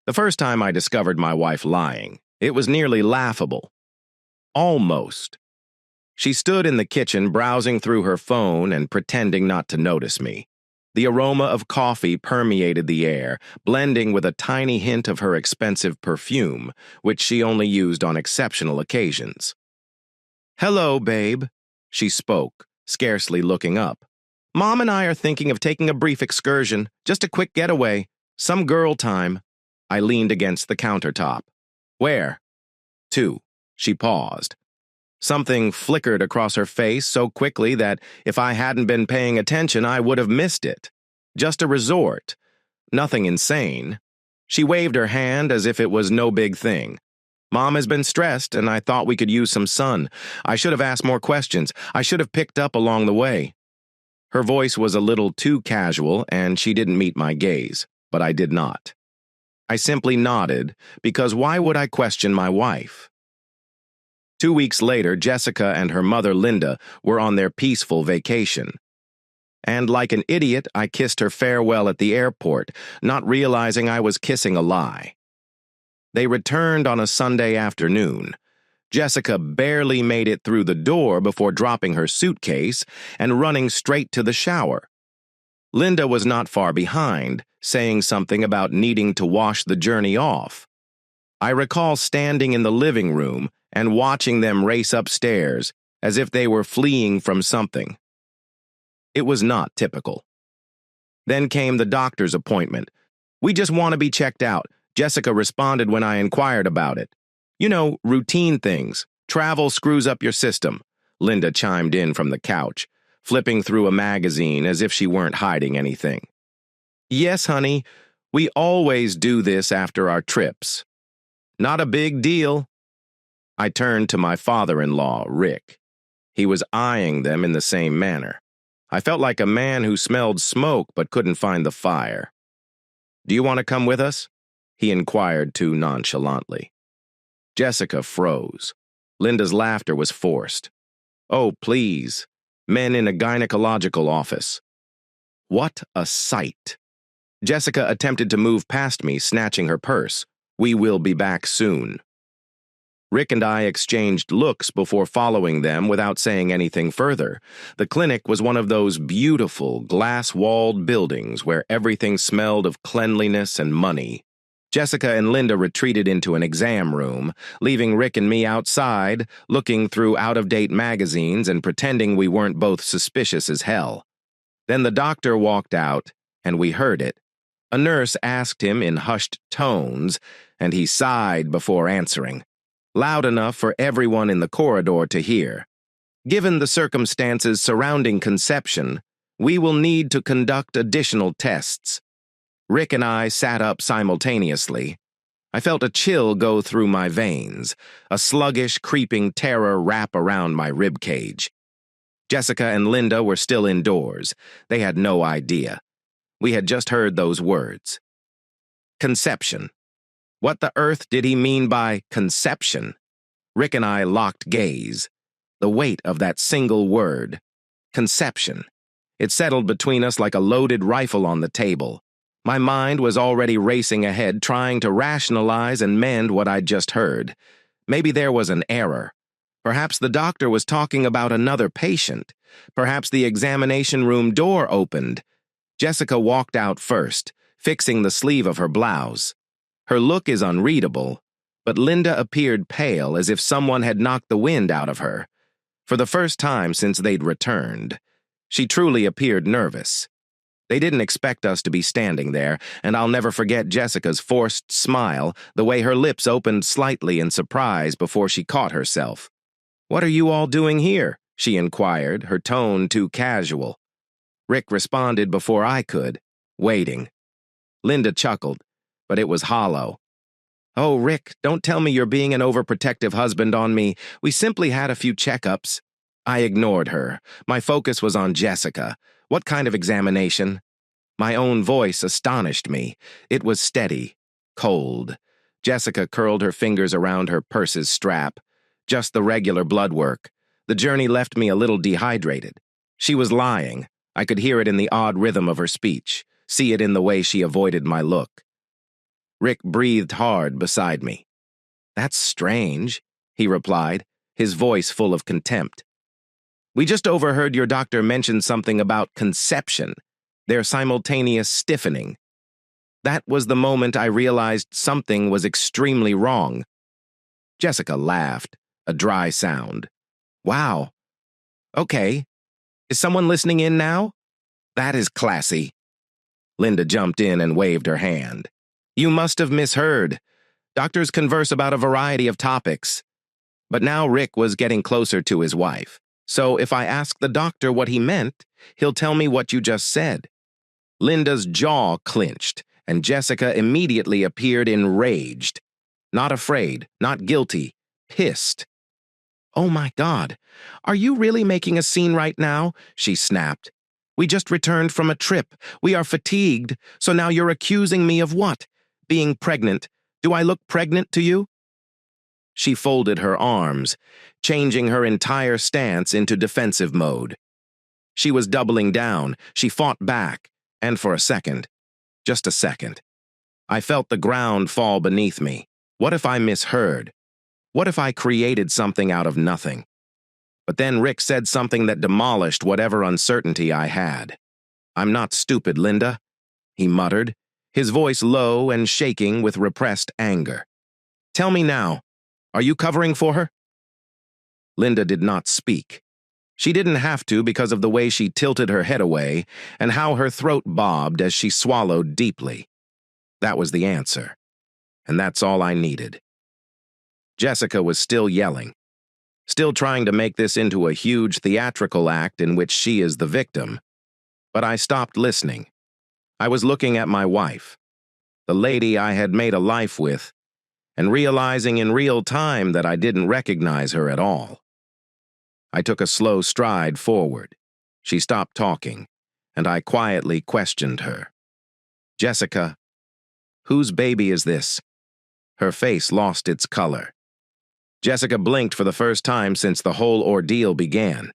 The first time I discovered my wife lying, it was nearly laughable. Almost. She stood in the kitchen browsing through her phone and pretending not to notice me. The aroma of coffee permeated the air, blending with a tiny hint of her expensive perfume, which she only used on exceptional occasions. "Hello, babe," she spoke, scarcely looking up. "Mom and I are thinking of taking a brief excursion, just a quick getaway, some girl time." I leaned against the countertop. "Where?" "To." She paused. Something flickered across her face so quickly that if I hadn't been paying attention, I would have missed it. Just a resort. Nothing insane. She waved her hand as if it was no big thing. "Mom has been stressed, and I thought we could use some sun. I should have asked more questions. I should have picked up along the way." Her voice was a little too casual, and she didn't meet my gaze, but I did not. I simply nodded, because why would I question my wife? 2 weeks later, Jessica and her mother, Linda, were on their peaceful vacation. And like an idiot, I kissed her farewell at the airport, not realizing I was kissing a lie. They returned on a Sunday afternoon. Jessica barely made it through the door before dropping her suitcase and running straight to the shower. Linda was not far behind, saying something about needing to wash the journey off. I recall standing in the living room and watching them race upstairs as if they were fleeing from something. It was not typical. Then came the doctor's appointment. "We just want to be checked out," Jessica responded when I inquired about it. "You know, routine things. Travel screws up your system," Linda chimed in from the couch, flipping through a magazine as if she weren't hiding anything. "Yes, honey, we always do this after our trips." "Not a big deal." I turned to my father-in-law, Rick. He was eyeing them in the same manner. I felt like a man who smelled smoke but couldn't find the fire. "Do you want to come with us?" he inquired too nonchalantly. Jessica froze. Linda's laughter was forced. "Oh, please. Men in a gynecological office." What a sight. Jessica attempted to move past me, snatching her purse. "We will be back soon." Rick and I exchanged looks before following them without saying anything further. The clinic was one of those beautiful, glass-walled buildings where everything smelled of cleanliness and money. Jessica and Linda retreated into an exam room, leaving Rick and me outside, looking through out-of-date magazines and pretending we weren't both suspicious as hell. Then the doctor walked out, and we heard it. A nurse asked him in hushed tones, and he sighed before answering, loud enough for everyone in the corridor to hear. "Given the circumstances surrounding conception, we will need to conduct additional tests." Rick and I sat up simultaneously. I felt a chill go through my veins, a sluggish, creeping terror wrap around my ribcage. Jessica and Linda were still indoors. They had no idea. We had just heard those words. Conception. What the earth did he mean by conception? Rick and I locked gaze. The weight of that single word. Conception. It settled between us like a loaded rifle on the table. My mind was already racing ahead, trying to rationalize and mend what I'd just heard. Maybe there was an error. Perhaps the doctor was talking about another patient. Perhaps the examination room door opened. Jessica walked out first, fixing the sleeve of her blouse. Her look is unreadable, but Linda appeared pale as if someone had knocked the wind out of her. For the first time since they'd returned, she truly appeared nervous. They didn't expect us to be standing there, and I'll never forget Jessica's forced smile, the way her lips opened slightly in surprise before she caught herself. "What are you all doing here?" she inquired, her tone too casual. Rick responded before I could, waiting. Linda chuckled, but it was hollow. "Oh, Rick, don't tell me you're being an overprotective husband on me. We simply had a few checkups." I ignored her. My focus was on Jessica. What kind of examination? My own voice astonished me. It was steady, cold. Jessica curled her fingers around her purse's strap. Just the regular blood work. The journey left me a little dehydrated. She was lying. I could hear it in the odd rhythm of her speech, see it in the way she avoided my look. Rick breathed hard beside me. That's strange, he replied, his voice full of contempt. We just overheard your doctor mention something about conception, their simultaneous stiffening. That was the moment I realized something was extremely wrong. Jessica laughed, a dry sound. Wow. Okay. Is someone listening in now? That is classy. Linda jumped in and waved her hand. You must have misheard. Doctors converse about a variety of topics. But now Rick was getting closer to his wife. So if I ask the doctor what he meant, he'll tell me what you just said. Linda's jaw clenched, and Jessica immediately appeared enraged. Not afraid, not guilty, pissed. Oh my God, are you really making a scene right now? She snapped. We just returned from a trip. We are fatigued, so now you're accusing me of what? Being pregnant. Do I look pregnant to you? She folded her arms, changing her entire stance into defensive mode. She was doubling down. She fought back, and for a second, just a second, I felt the ground fall beneath me. What if I misheard? What if I created something out of nothing? But then Rick said something that demolished whatever uncertainty I had. I'm not stupid, Linda, he muttered, his voice low and shaking with repressed anger. Tell me now, are you covering for her? Linda did not speak. She didn't have to because of the way she tilted her head away and how her throat bobbed as she swallowed deeply. That was the answer, and that's all I needed. Jessica was still yelling, still trying to make this into a huge theatrical act in which she is the victim. But I stopped listening. I was looking at my wife, the lady I had made a life with, and realizing in real time that I didn't recognize her at all. I took a slow stride forward. She stopped talking, and I quietly questioned her. Jessica, whose baby is this? Her face lost its color. Jessica blinked for the first time since the whole ordeal began.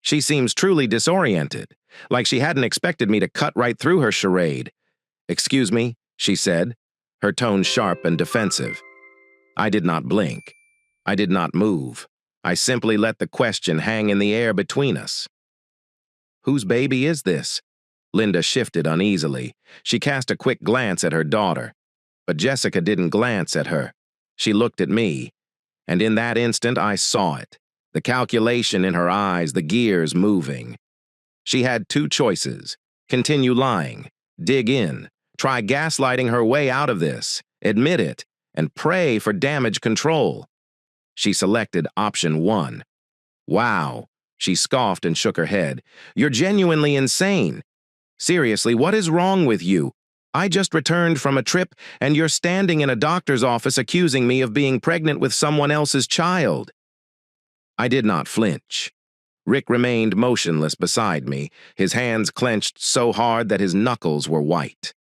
She seems truly disoriented, like she hadn't expected me to cut right through her charade. Excuse me, she said, her tone sharp and defensive. I did not blink. I did not move. I simply let the question hang in the air between us. Whose baby is this? Linda shifted uneasily. She cast a quick glance at her daughter. But Jessica didn't glance at her. She looked at me. And in that instant, I saw it. The calculation in her eyes, the gears moving. She had two choices. Continue lying. Dig in. Try gaslighting her way out of this. Admit it. And pray for damage control. She selected option 1. Wow, she scoffed and shook her head. You're genuinely insane. Seriously, what is wrong with you? I just returned from a trip, and you're standing in a doctor's office accusing me of being pregnant with someone else's child. I did not flinch. Rick remained motionless beside me, his hands clenched so hard that his knuckles were white.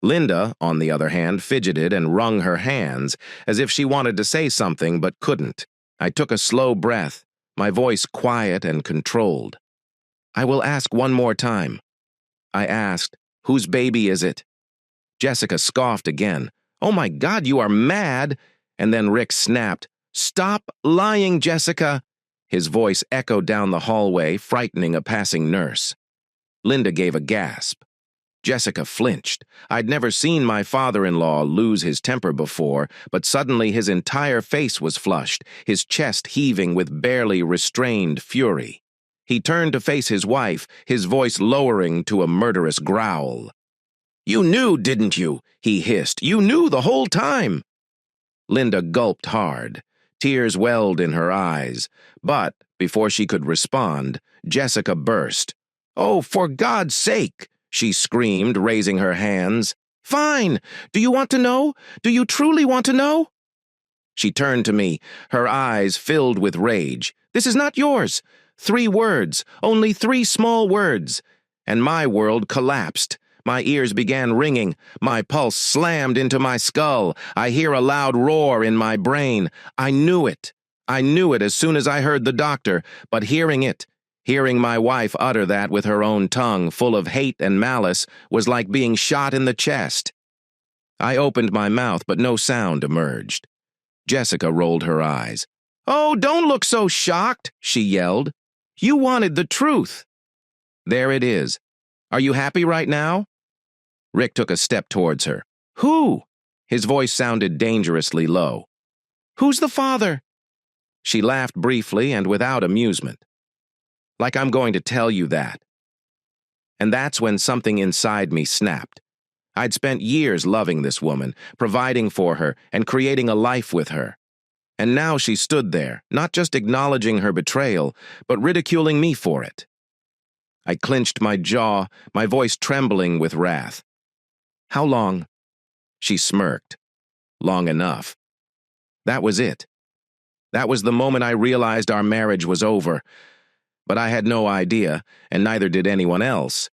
Linda, on the other hand, fidgeted and wrung her hands, as if she wanted to say something but couldn't. I took a slow breath, my voice quiet and controlled. I will ask one more time. I asked, whose baby is it? Jessica scoffed again. Oh my God, you are mad! And then Rick snapped. Stop lying, Jessica! His voice echoed down the hallway, frightening a passing nurse. Linda gave a gasp. Jessica flinched. I'd never seen my father-in-law lose his temper before, but suddenly his entire face was flushed, his chest heaving with barely restrained fury. He turned to face his wife, his voice lowering to a murderous growl. You knew, didn't you? He hissed. You knew the whole time. Linda gulped hard. Tears welled in her eyes. But, before she could respond, Jessica burst. Oh, for God's sake! She screamed, raising her hands. Fine! Do you want to know? Do you truly want to know? She turned to me, her eyes filled with rage. This is not yours. 3 words, only 3 small words. And my world collapsed. My ears began ringing. My pulse slammed into my skull. I hear a loud roar in my brain. I knew it. I knew it as soon as I heard the doctor, but hearing my wife utter that with her own tongue, full of hate and malice, was like being shot in the chest. I opened my mouth, but no sound emerged. Jessica rolled her eyes. "Oh, don't look so shocked," she yelled. "You wanted the truth." "There it is. Are you happy right now?" Rick took a step towards her. "Who?" His voice sounded dangerously low. "Who's the father?" She laughed briefly and without amusement. "Like I'm going to tell you that." And that's when something inside me snapped. I'd spent years loving this woman, providing for her, and creating a life with her. And now she stood there, not just acknowledging her betrayal, but ridiculing me for it. I clenched my jaw, my voice trembling with wrath. "How long?" She smirked. "Long enough." That was it. That was the moment I realized our marriage was over. But I had no idea, and neither did anyone else,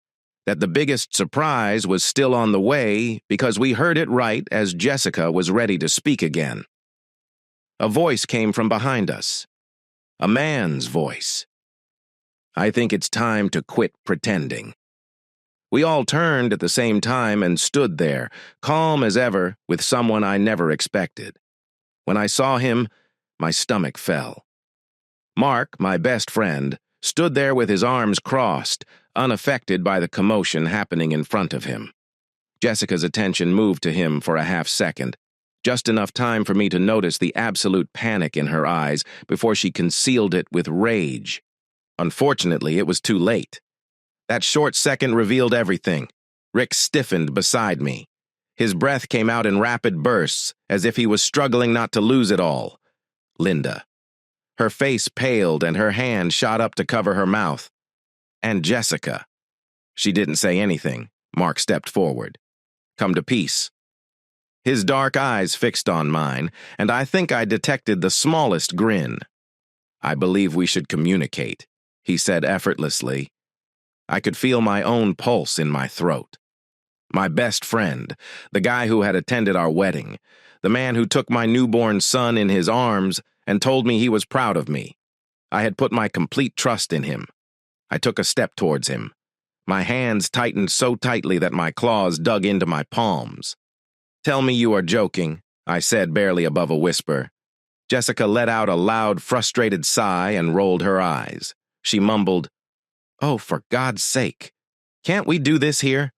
that the biggest surprise was still on the way because we heard it right as Jessica was ready to speak again. A voice came from behind us. A man's voice. "I think it's time to quit pretending." We all turned at the same time and stood there, calm as ever, with someone I never expected. When I saw him, my stomach fell. Mark, my best friend, stood there with his arms crossed, unaffected by the commotion happening in front of him. Jessica's attention moved to him for a half-second, just enough time for me to notice the absolute panic in her eyes before she concealed it with rage. Unfortunately, it was too late. That short second revealed everything. Rick stiffened beside me. His breath came out in rapid bursts, as if he was struggling not to lose it all. Linda. Her face paled and her hand shot up to cover her mouth. And Jessica. She didn't say anything. Mark stepped forward. "Come to peace." His dark eyes fixed on mine, and I think I detected the smallest grin. "I believe we should communicate," he said effortlessly. I could feel my own pulse in my throat. My best friend, the guy who had attended our wedding, the man who took my newborn son in his arms and told me he was proud of me. I had put my complete trust in him. I took a step towards him. My hands tightened so tightly that my claws dug into my palms. "Tell me you are joking," I said barely above a whisper. Jessica let out a loud, frustrated sigh and rolled her eyes. She mumbled, "Oh, for God's sake. Can't we do this here?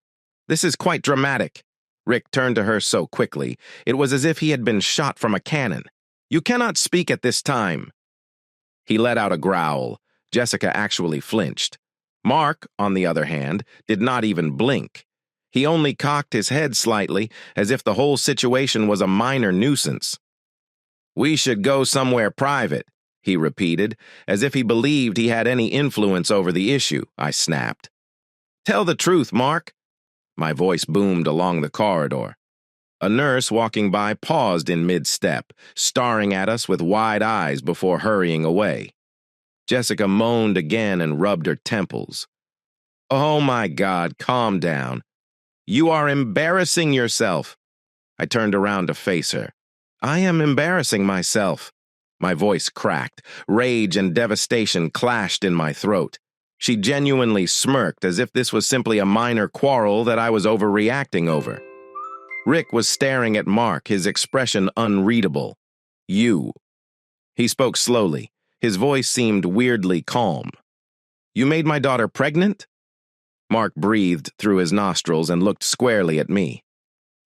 This is quite dramatic." Rick turned to her so quickly, it was as if he had been shot from a cannon. "You cannot speak at this time." He let out a growl. Jessica actually flinched. Mark, on the other hand, did not even blink. He only cocked his head slightly, as if the whole situation was a minor nuisance. "We should go somewhere private," he repeated, as if he believed he had any influence over the issue. I snapped. "Tell the truth, Mark." My voice boomed along the corridor. A nurse walking by paused in mid-step, staring at us with wide eyes before hurrying away. Jessica moaned again and rubbed her temples. "Oh my God, calm down. You are embarrassing yourself." I turned around to face her. "I am embarrassing myself." My voice cracked. Rage and devastation clashed in my throat. She genuinely smirked as if this was simply a minor quarrel that I was overreacting over. Rick was staring at Mark, his expression unreadable. "You." He spoke slowly. His voice seemed weirdly calm. "You made my daughter pregnant?" Mark breathed through his nostrils and looked squarely at me.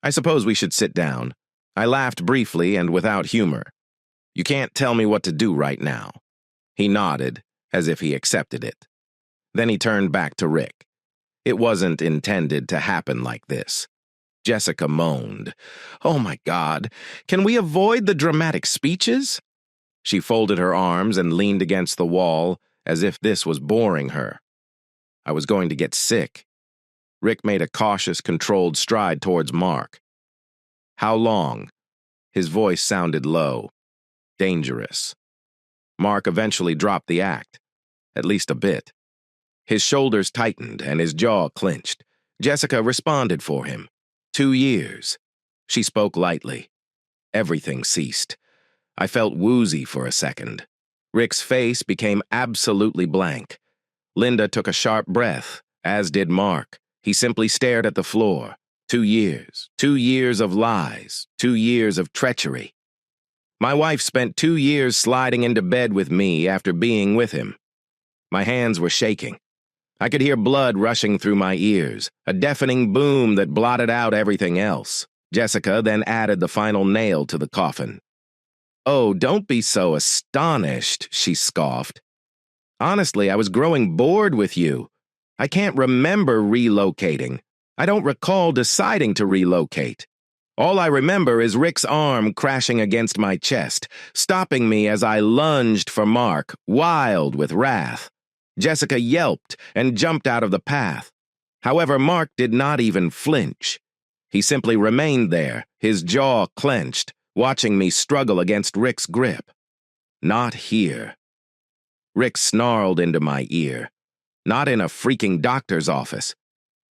"I suppose we should sit down." I laughed briefly and without humor. "You can't tell me what to do right now." He nodded, as if he accepted it. Then he turned back to Rick. "It wasn't intended to happen like this." Jessica moaned. "Oh my God, can we avoid the dramatic speeches?" She folded her arms and leaned against the wall, as if this was boring her. I was going to get sick. Rick made a cautious, controlled stride towards Mark. "How long?" His voice sounded low. Dangerous. Mark eventually dropped the act. At least a bit. His shoulders tightened and his jaw clenched. Jessica responded for him. 2 years. She spoke lightly. Everything ceased. I felt woozy for a second. Rick's face became absolutely blank. Linda took a sharp breath, as did Mark. He simply stared at the floor. 2 years. 2 years of lies. 2 years of treachery. My wife spent 2 years sliding into bed with me after being with him. My hands were shaking. I could hear blood rushing through my ears, a deafening boom that blotted out everything else. Jessica then added the final nail to the coffin. "Oh, don't be so astonished," she scoffed. "Honestly, I was growing bored with you. I can't remember relocating. I don't recall deciding to relocate. All I remember is Rick's arm crashing against my chest, stopping me as I lunged for Mark, wild with wrath. Jessica yelped and jumped out of the path. However, Mark did not even flinch. He simply remained there, his jaw clenched, watching me struggle against Rick's grip. Not here. Rick snarled into my ear. Not in a freaking doctor's office.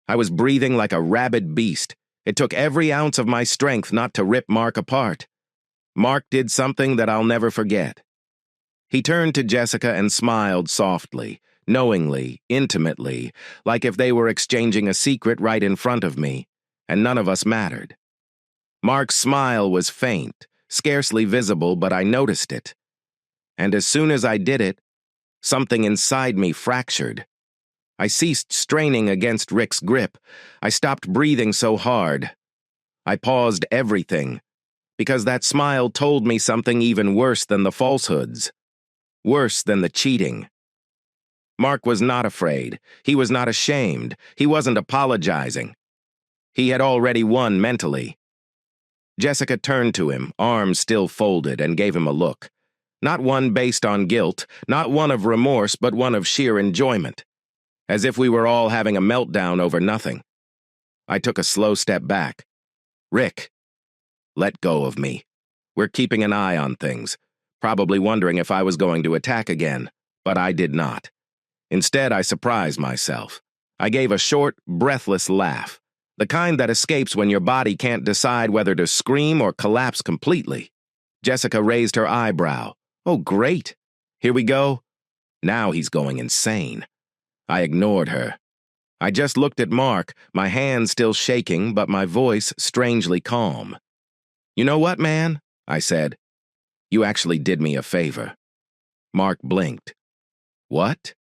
I was breathing like a rabid beast. It took every ounce of my strength not to rip Mark apart. Mark did something that I'll never forget. He turned to Jessica and smiled softly, knowingly, intimately, like if they were exchanging a secret right in front of me, and none of us mattered. Mark's smile was faint, scarcely visible, but I noticed it. And as soon as I did it, something inside me fractured. I ceased straining against Rick's grip. I stopped breathing so hard. I paused everything, because that smile told me something even worse than the falsehoods. Worse than the cheating. Mark was not afraid. He was not ashamed. He wasn't apologizing. He had already won mentally. Jessica turned to him, arms still folded, and gave him a look. Not one based on guilt, not one of remorse, but one of sheer enjoyment. As if we were all having a meltdown over nothing. I took a slow step back. "Rick, let go of me. We're keeping an eye on things, probably wondering if I was going to attack again, but I did not. Instead, I surprised myself. I gave a short, breathless laugh, the kind that escapes when your body can't decide whether to scream or collapse completely. Jessica raised her eyebrow. "Oh, great. Here we go." Now he's going insane. I ignored her. I just looked at Mark, my hands still shaking, but my voice strangely calm. "You know what, man?" I said. "You actually did me a favor." Mark blinked. "What?"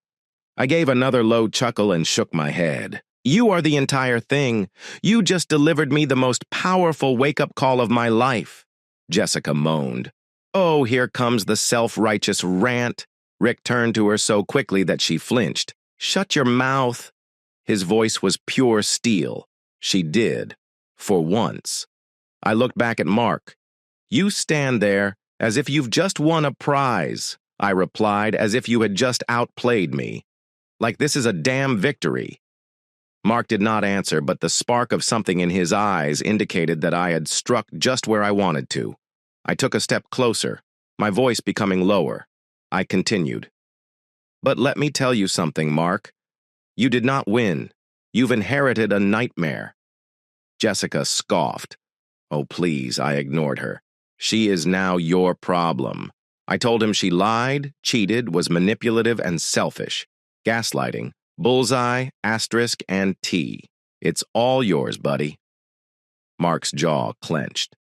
I gave another low chuckle and shook my head. "You are the entire thing. You just delivered me the most powerful wake-up call of my life," Jessica moaned. "Oh, here comes the self-righteous rant." Rick turned to her so quickly that she flinched. "Shut your mouth." His voice was pure steel. She did. For once. I looked back at Mark. "You stand there as if you've just won a prize," I replied, "as if you had just outplayed me. Like this is a damn victory." Mark did not answer, but the spark of something in his eyes indicated that I had struck just where I wanted to. I took a step closer, my voice becoming lower. I continued. "But let me tell you something, Mark. You did not win. You've inherited a nightmare." Jessica scoffed. "Oh, please," I ignored her. "She is now your problem." I told him she lied, cheated, was manipulative and selfish. Gaslighting, bullseye, asterisk, and T. It's all yours, buddy. Mark's jaw clenched.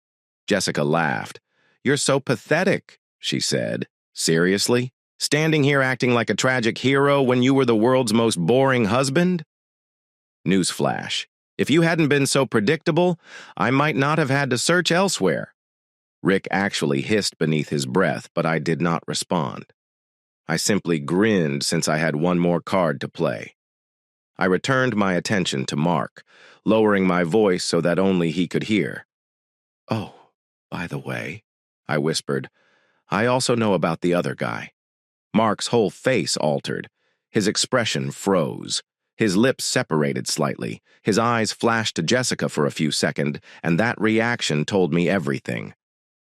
Jessica laughed. "You're so pathetic," she said. "Seriously? Standing here acting like a tragic hero when you were the world's most boring husband?" Newsflash. If you hadn't been so predictable, I might not have had to search elsewhere. Rick actually hissed beneath his breath, but I did not respond. I simply grinned since I had one more card to play. I returned my attention to Mark, lowering my voice so that only he could hear. "Oh, by the way," I whispered, "I also know about the other guy." Mark's whole face altered. His expression froze. His lips separated slightly. His eyes flashed to Jessica for a few seconds, and that reaction told me everything.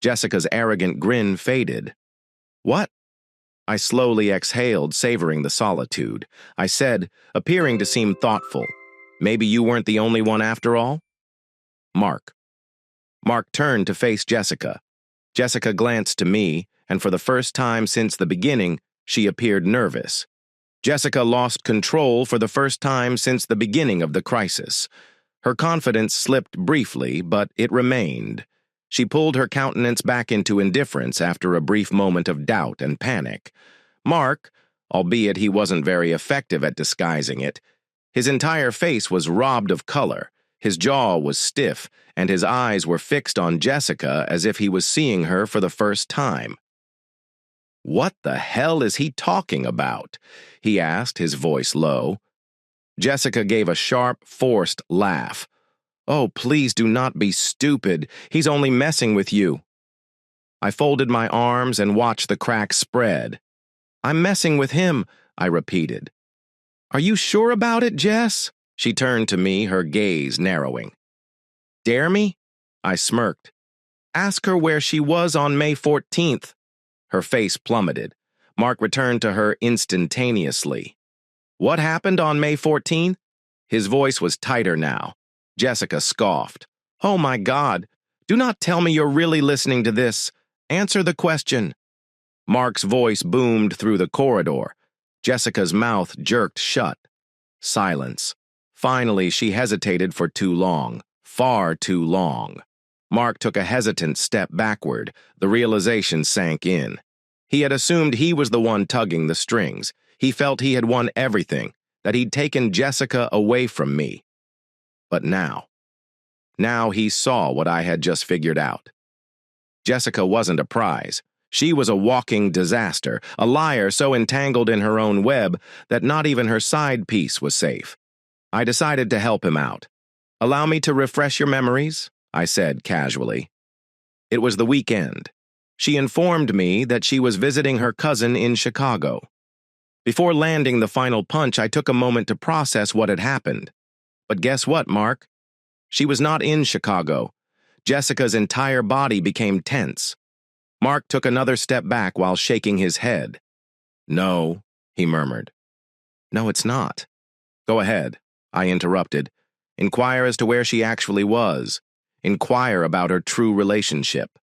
Jessica's arrogant grin faded. "What?" I slowly exhaled, savoring the solitude. I said, appearing to seem thoughtful, "Maybe you weren't the only one after all?" Mark. Mark turned to face Jessica. Jessica glanced to me, and for the first time since the beginning, she appeared nervous. Jessica lost control for the first time since the beginning of the crisis. Her confidence slipped briefly, but it remained. She pulled her countenance back into indifference after a brief moment of doubt and panic. Mark, albeit he wasn't very effective at disguising it, his entire face was robbed of color, his jaw was stiff, and his eyes were fixed on Jessica as if he was seeing her for the first time. "What the hell is he talking about?" he asked, his voice low. Jessica gave a sharp, forced laugh. "Oh, please do not be stupid. He's only messing with you." I folded my arms and watched the cracks spread. "I'm messing with him," I repeated. "Are you sure about it, Jess?" She turned to me, her gaze narrowing. "Dare me?" I smirked. "Ask her where she was on May 14th. Her face plummeted. Mark returned to her instantaneously. "What happened on May 14th? His voice was tighter now. Jessica scoffed. "Oh my God, do not tell me you're really listening to this. Answer the question." Mark's voice boomed through the corridor. Jessica's mouth jerked shut. Silence. Finally, she hesitated for too long. Far too long. Mark took a hesitant step backward. The realization sank in. He had assumed he was the one tugging the strings. He felt he had won everything, that he'd taken Jessica away from me. But now he saw what I had just figured out. Jessica wasn't a prize. She was a walking disaster, a liar so entangled in her own web that not even her side piece was safe. I decided to help him out. "Allow me to refresh your memories," I said casually. It was the weekend. She informed me that she was visiting her cousin in Chicago. Before landing the final punch, I took a moment to process what had happened. But guess what, Mark? She was not in Chicago. Jessica's entire body became tense. Mark took another step back while shaking his head. "No," he murmured. "No, it's not." "Go ahead," I interrupted. "Inquire as to where she actually was. Inquire about her true relationship."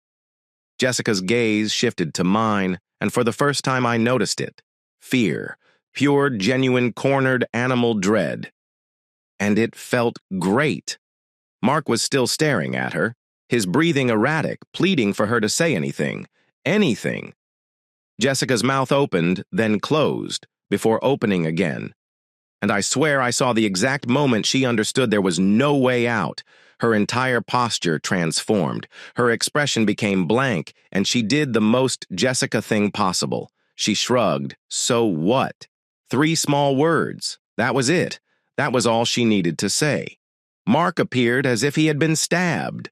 Jessica's gaze shifted to mine, and for the first time I noticed it. Fear. Pure, genuine, cornered animal dread. And it felt great. Mark was still staring at her, his breathing erratic, pleading for her to say anything. Anything. Jessica's mouth opened, then closed, before opening again. And I swear I saw the exact moment she understood there was no way out. Her entire posture transformed. Her expression became blank, and she did the most Jessica thing possible. She shrugged. So what? 3 small words. That was it. That was all she needed to say. Mark appeared as if he had been stabbed.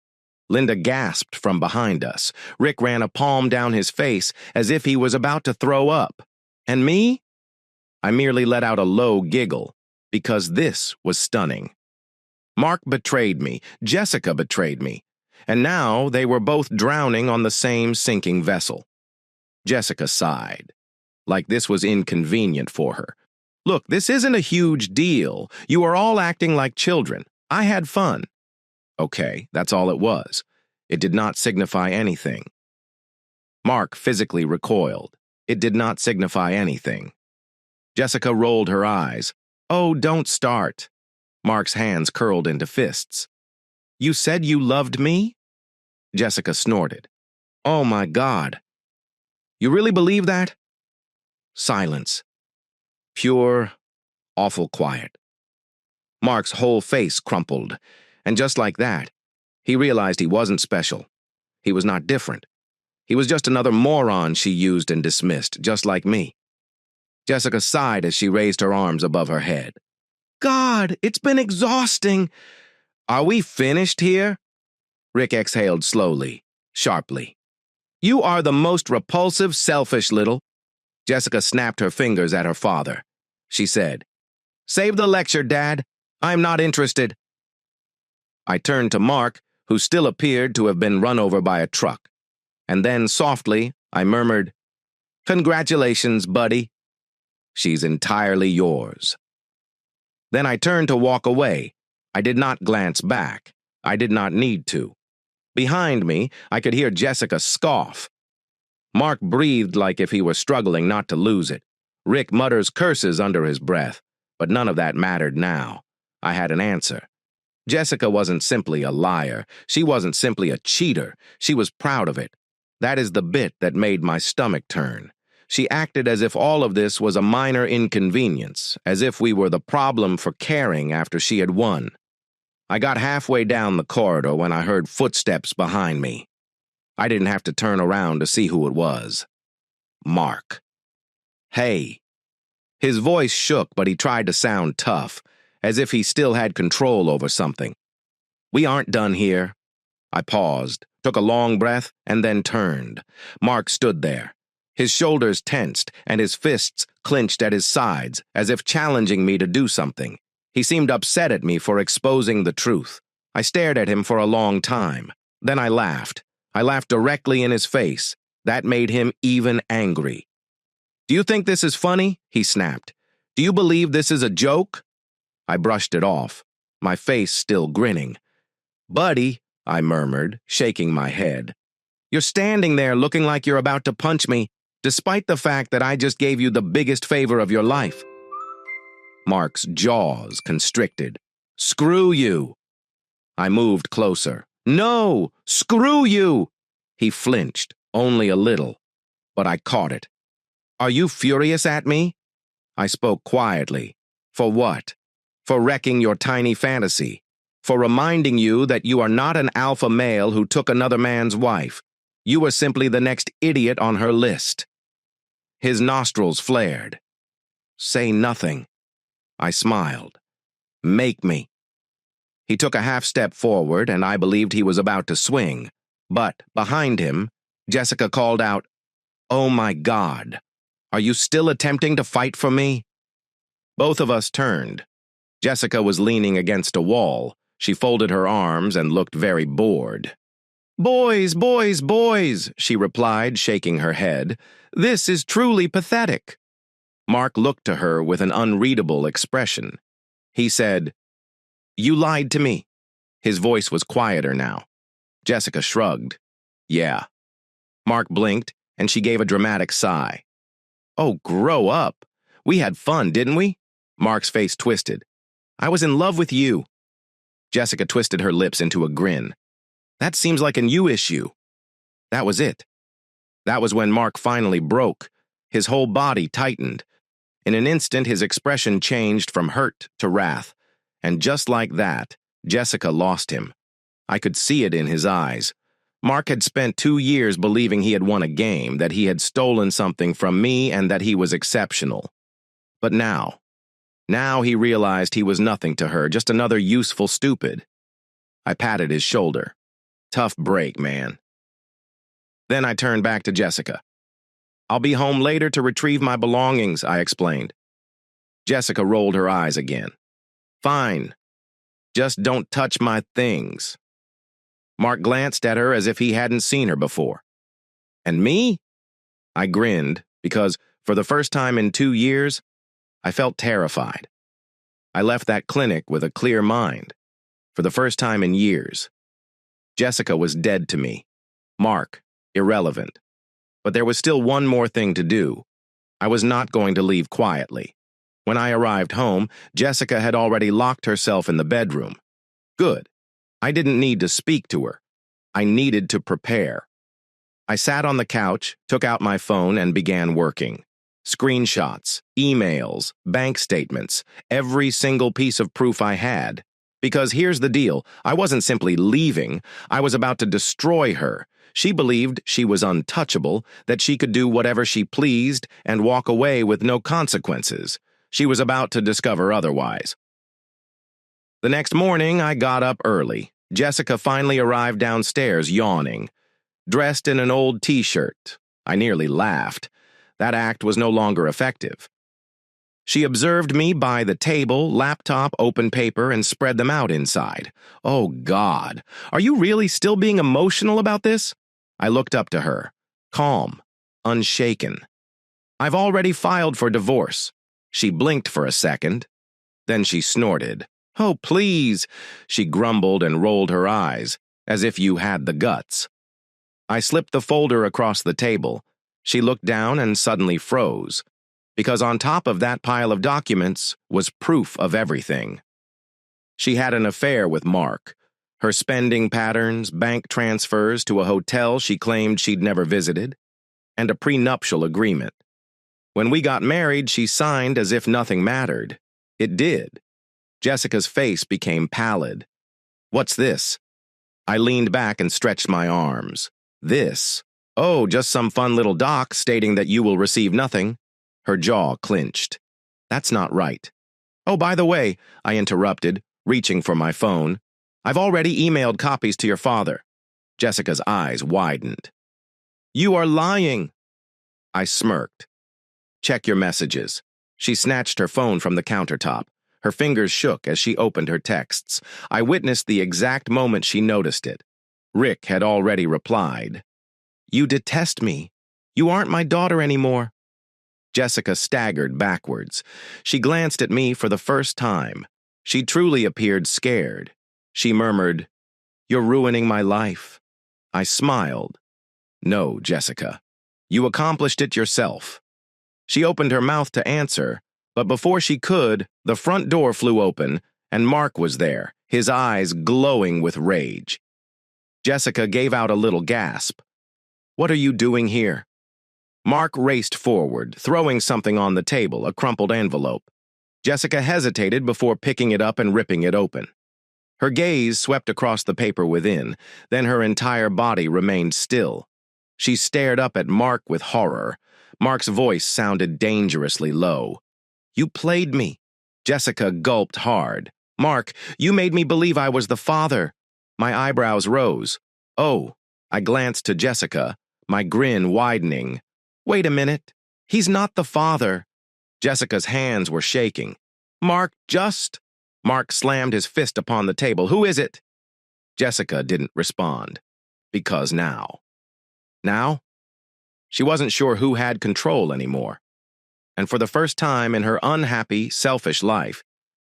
Linda gasped from behind us. Rick ran a palm down his face as if he was about to throw up. And me? I merely let out a low giggle, because this was stunning. Mark betrayed me. Jessica betrayed me. And now they were both drowning on the same sinking vessel. Jessica sighed, like this was inconvenient for her. "Look, this isn't a huge deal. You are all acting like children. I had fun." Okay, that's all it was. It did not signify anything. Mark physically recoiled. It did not signify anything. Jessica rolled her eyes. "Oh, don't start." Mark's hands curled into fists. "You said you loved me?" Jessica snorted. "Oh my God. You really believe that?" Silence. Pure, awful quiet. Mark's whole face crumpled, and just like that, he realized he wasn't special. He was not different. He was just another moron she used and dismissed, just like me. Jessica sighed as she raised her arms above her head. "God, it's been exhausting." "Are we finished here?" Rick exhaled slowly, sharply. "You are the most repulsive, selfish little—" Jessica snapped her fingers at her father. She said, "Save the lecture, Dad. I'm not interested." I turned to Mark, who still appeared to have been run over by a truck. And then, softly, I murmured, "Congratulations, buddy. She's entirely yours." Then I turned to walk away. I did not glance back. I did not need to. Behind me, I could hear Jessica scoff. Mark breathed like if he were struggling not to lose it. Rick mutters curses under his breath, but none of that mattered now. I had an answer. Jessica wasn't simply a liar. She wasn't simply a cheater. She was proud of it. That is the bit that made my stomach turn. She acted as if all of this was a minor inconvenience, as if we were the problem for caring after she had won. I got halfway down the corridor when I heard footsteps behind me. I didn't have to turn around to see who it was. Mark. Hey. His voice shook, but he tried to sound tough, as if he still had control over something. We aren't done here. I paused, took a long breath, and then turned. Mark stood there. His shoulders tensed, and his fists clenched at his sides, as if challenging me to do something. He seemed upset at me for exposing the truth. I stared at him for a long time. Then I laughed. I laughed directly in his face. That made him even angry. Do you think this is funny? He snapped. Do you believe this is a joke? I brushed it off, my face still grinning. Buddy, I murmured, shaking my head. You're standing there looking like you're about to punch me, despite the fact that I just gave you the biggest favor of your life. Mark's jaws constricted. Screw you. I moved closer. No, screw you. He flinched, only a little, but I caught it. Are you furious at me? I spoke quietly. For what? For wrecking your tiny fantasy. For reminding you that you are not an alpha male who took another man's wife. You were simply the next idiot on her list. His nostrils flared. Say nothing. I smiled. Make me. He took a half step forward, and I believed he was about to swing. But behind him, Jessica called out, Oh my God. Are you still attempting to fight for me? Both of us turned. Jessica was leaning against a wall. She folded her arms and looked very bored. Boys, boys, boys, she replied, shaking her head. This is truly pathetic. Mark looked to her with an unreadable expression. He said, You lied to me. His voice was quieter now. Jessica shrugged. Yeah. Mark blinked, and she gave a dramatic sigh. Oh, grow up. We had fun, didn't we? Mark's face twisted. I was in love with you. Jessica twisted her lips into a grin. That seems like a you issue. That was it. That was when Mark finally broke. His whole body tightened. In an instant, his expression changed from hurt to wrath. And just like that, Jessica lost him. I could see it in his eyes. Mark had spent 2 years believing he had won a game, that he had stolen something from me, and that he was exceptional. But now he realized he was nothing to her, just another useful stupid. I patted his shoulder. Tough break, man. Then I turned back to Jessica. I'll be home later to retrieve my belongings, I explained. Jessica rolled her eyes again. Fine. Just don't touch my things. Mark glanced at her as if he hadn't seen her before. And me? I grinned because, for the first time in 2 years, I felt terrified. I left that clinic with a clear mind. For the first time in years. Jessica was dead to me. Mark, irrelevant. But there was still one more thing to do. I was not going to leave quietly. When I arrived home, Jessica had already locked herself in the bedroom. Good. I didn't need to speak to her. I needed to prepare. I sat on the couch, took out my phone, and began working. Screenshots, emails, bank statements, every single piece of proof I had. Because here's the deal, I wasn't simply leaving, I was about to destroy her. She believed she was untouchable, that she could do whatever she pleased and walk away with no consequences. She was about to discover otherwise. The next morning, I got up early. Jessica finally arrived downstairs, yawning. Dressed in an old t-shirt. I nearly laughed. That act was no longer effective. She observed me by the table, laptop, open paper, and spread them out inside. Oh, God. Are you really still being emotional about this? I looked up to her, calm, unshaken. I've already filed for divorce. She blinked for a second. Then she snorted. Oh, please, she grumbled and rolled her eyes, as if you had the guts. I slipped the folder across the table. She looked down and suddenly froze, because on top of that pile of documents was proof of everything. She had an affair with Mark. Her spending patterns, bank transfers to a hotel she claimed she'd never visited, and a prenuptial agreement. When we got married, she signed as if nothing mattered. It did. Jessica's face became pallid. "What's this?" I leaned back and stretched my arms. "This? Oh, just some fun little doc stating that you will receive nothing." Her jaw clenched. "That's not right." "Oh, by the way," I interrupted, reaching for my phone, "I've already emailed copies to your father." Jessica's eyes widened. "You are lying." I smirked. "Check your messages." She snatched her phone from the countertop. Her fingers shook as she opened her texts. I witnessed the exact moment she noticed it. Rick had already replied. "You detest me. You aren't my daughter anymore." Jessica staggered backwards. She glanced at me for the first time. She truly appeared scared. She murmured, "You're ruining my life." I smiled. "No, Jessica. You accomplished it yourself." She opened her mouth to answer, but before she could, the front door flew open, and Mark was there, his eyes glowing with rage. Jessica gave out a little gasp. "What are you doing here?" Mark raced forward, throwing something on the table, a crumpled envelope. Jessica hesitated before picking it up and ripping it open. Her gaze swept across the paper within, then her entire body remained still. She stared up at Mark with horror. Mark's voice sounded dangerously low. "You played me." Jessica gulped hard. "Mark, you made me believe I was the father." My eyebrows rose. "Oh." I glanced to Jessica, my grin widening. "Wait a minute. He's not the father." Jessica's hands were shaking. "Mark, just—" Mark slammed his fist upon the table. "Who is it?" Jessica didn't respond. Because now. Now? She wasn't sure who had control anymore. And for the first time in her unhappy, selfish life,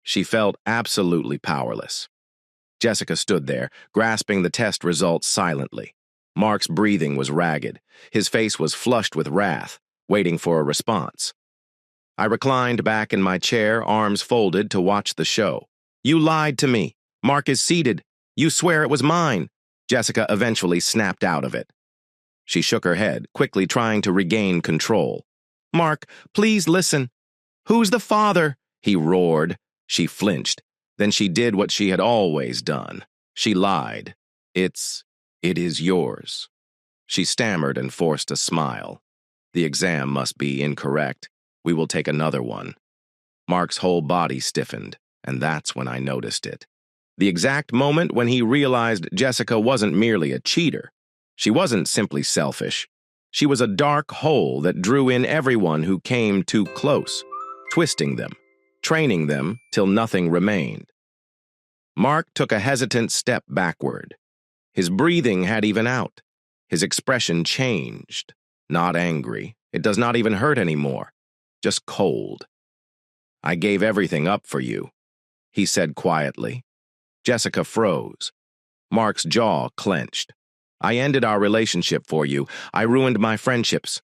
she felt absolutely powerless. Jessica stood there, grasping the test results silently. Mark's breathing was ragged. His face was flushed with wrath, waiting for a response. I reclined back in my chair, arms folded, to watch the show. "You lied to me. Mark is seated. You swear it was mine." Jessica eventually snapped out of it. She shook her head, quickly trying to regain control. "Mark, please listen." "Who's the father?" he roared. She flinched. Then she did what she had always done. She lied. It is yours." She stammered and forced a smile. "The exam must be incorrect. We will take another one." Mark's whole body stiffened, and that's when I noticed it. The exact moment when he realized Jessica wasn't merely a cheater. She wasn't simply selfish. She was a dark hole that drew in everyone who came too close, twisting them, training them till nothing remained. Mark took a hesitant step backward. His breathing had even out. His expression changed. Not angry. It does not even hurt anymore. Just cold. "I gave everything up for you," he said quietly. Jessica froze. Mark's jaw clenched. "I ended our relationship for you. I ruined my friendships.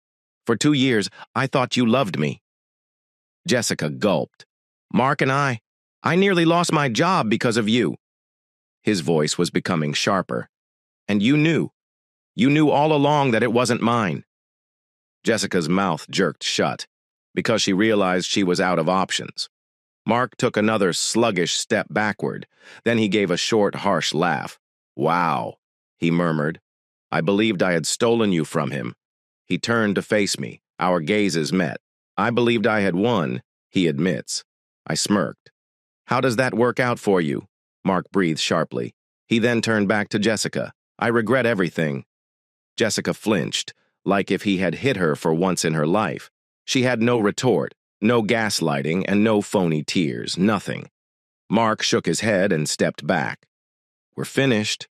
For 2 years, I thought you loved me." Jessica gulped. "Mark and I nearly lost my job because of you." His voice was becoming sharper. "And you knew. You knew all along that it wasn't mine." Jessica's mouth jerked shut, because she realized she was out of options. Mark took another sluggish step backward. Then he gave a short, harsh laugh. "Wow," he murmured. "I believed I had stolen you from him." He turned to face me. Our gazes met. "I believed I had won," he admits. I smirked. "How does that work out for you?" Mark breathed sharply. He then turned back to Jessica. "I regret everything." Jessica flinched, like if he had hit her for once in her life. She had no retort, no gaslighting, and no phony tears, nothing. Mark shook his head and stepped back. "We're finished."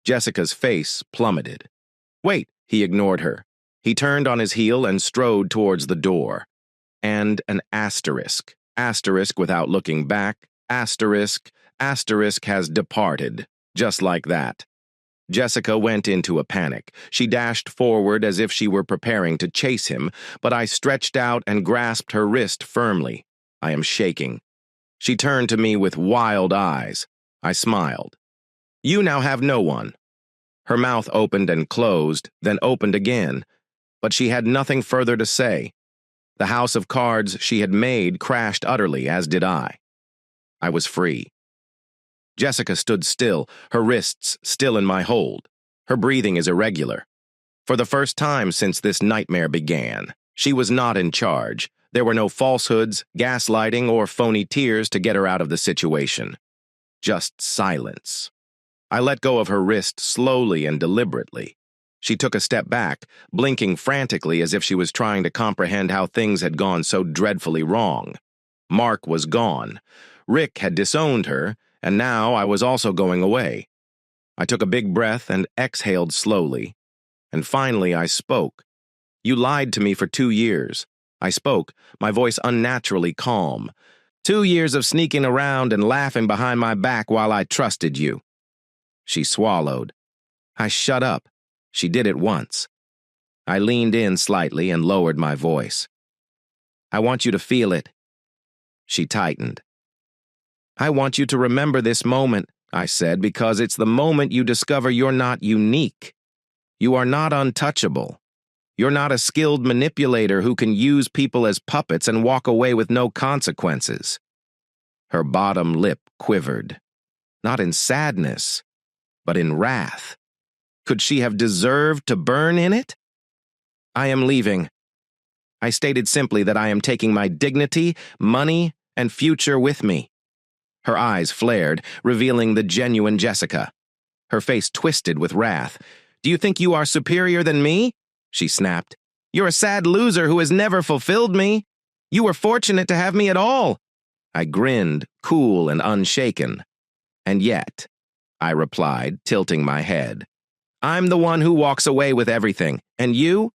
Jessica's face plummeted. "Wait," he ignored her. He turned on his heel and strode towards the door. And an asterisk. Asterisk without looking back. Asterisk. Asterisk has departed. Just like that. Jessica went into a panic. She dashed forward as if she were preparing to chase him, but I stretched out and grasped her wrist firmly. I am shaking. She turned to me with wild eyes. I smiled. You now have no one. Her mouth opened and closed, then opened again, but she had nothing further to say. The house of cards she had made crashed utterly, as did I. I was free. Jessica stood still, her wrists still in my hold. Her breathing is irregular. For the first time since this nightmare began, she was not in charge. There were no falsehoods, gaslighting, or phony tears to get her out of the situation. Just silence. I let go of her wrist slowly and deliberately. She took a step back, blinking frantically as if she was trying to comprehend how things had gone so dreadfully wrong. Mark was gone. Rick had disowned her, and now I was also going away. I took a big breath and exhaled slowly. And finally I spoke. You lied to me for 2 years. I spoke, my voice unnaturally calm. 2 years of sneaking around and laughing behind my back while I trusted you. She swallowed. I shut up. She did it once. I leaned in slightly and lowered my voice. I want you to feel it. She tightened. I want you to remember this moment, I said, because it's the moment you discover you're not unique. You are not untouchable. You're not a skilled manipulator who can use people as puppets and walk away with no consequences. Her bottom lip quivered, not in sadness, but in wrath. Could she have deserved to burn in it? I am leaving. I stated simply that I am taking my dignity, money, and future with me. Her eyes flared, revealing the genuine Jessica. Her face twisted with wrath. Do you think you are superior than me? She snapped. You're a sad loser who has never fulfilled me. You were fortunate to have me at all. I grinned, cool and unshaken. And yet, I replied, tilting my head, I'm the one who walks away with everything, and you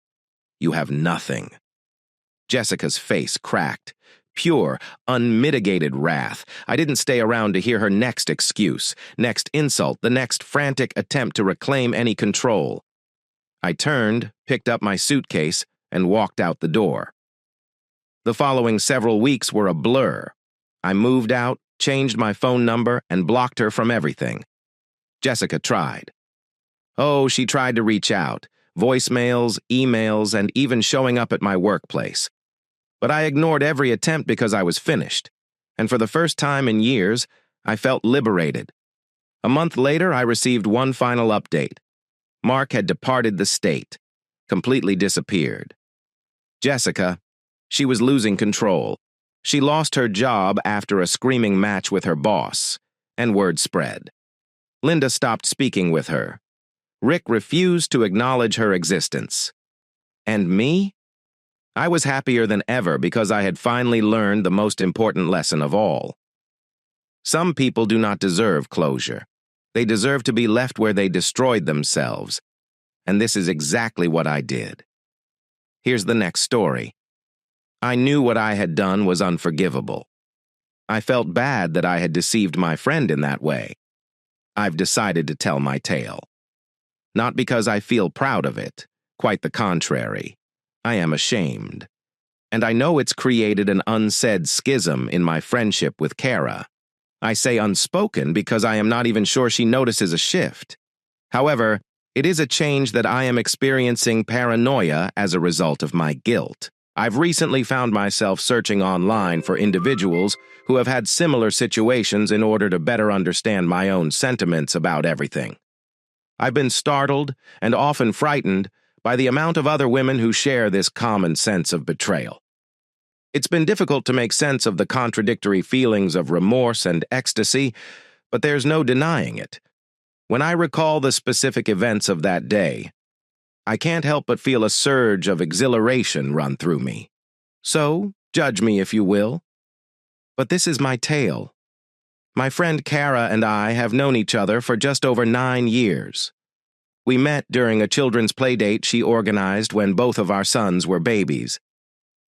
have nothing. Jessica's face cracked. Pure, unmitigated wrath. I didn't stay around to hear her next excuse, next insult, the next frantic attempt to reclaim any control. I turned, picked up my suitcase, and walked out the door. The following several weeks were a blur. I moved out, changed my phone number, and blocked her from everything. Jessica tried. Oh, she tried to reach out, voicemails, emails, and even showing up at my workplace. But I ignored every attempt because I was finished, and for the first time in years, I felt liberated. A month later, I received one final update. Mark had departed the state, completely disappeared. Jessica, she was losing control. She lost her job after a screaming match with her boss, and word spread. Linda stopped speaking with her. Rick refused to acknowledge her existence. And me? I was happier than ever because I had finally learned the most important lesson of all. Some people do not deserve closure. They deserve to be left where they destroyed themselves. And this is exactly what I did. Here's the next story. I knew what I had done was unforgivable. I felt bad that I had deceived my friend in that way. I've decided to tell my tale. Not because I feel proud of it, quite the contrary. I am ashamed. And I know it's created an unsaid schism in my friendship with Kara. I say unspoken because I am not even sure she notices a shift. However, it is a change that I am experiencing paranoia as a result of my guilt. I've recently found myself searching online for individuals who have had similar situations in order to better understand my own sentiments about everything. I've been startled and often frightened by the amount of other women who share this common sense of betrayal. It's been difficult to make sense of the contradictory feelings of remorse and ecstasy, but there's no denying it. When I recall the specific events of that day, I can't help but feel a surge of exhilaration run through me. So, judge me if you will. But this is my tale. My friend Kara and I have known each other for just over 9 years. We met during a children's playdate she organized when both of our sons were babies.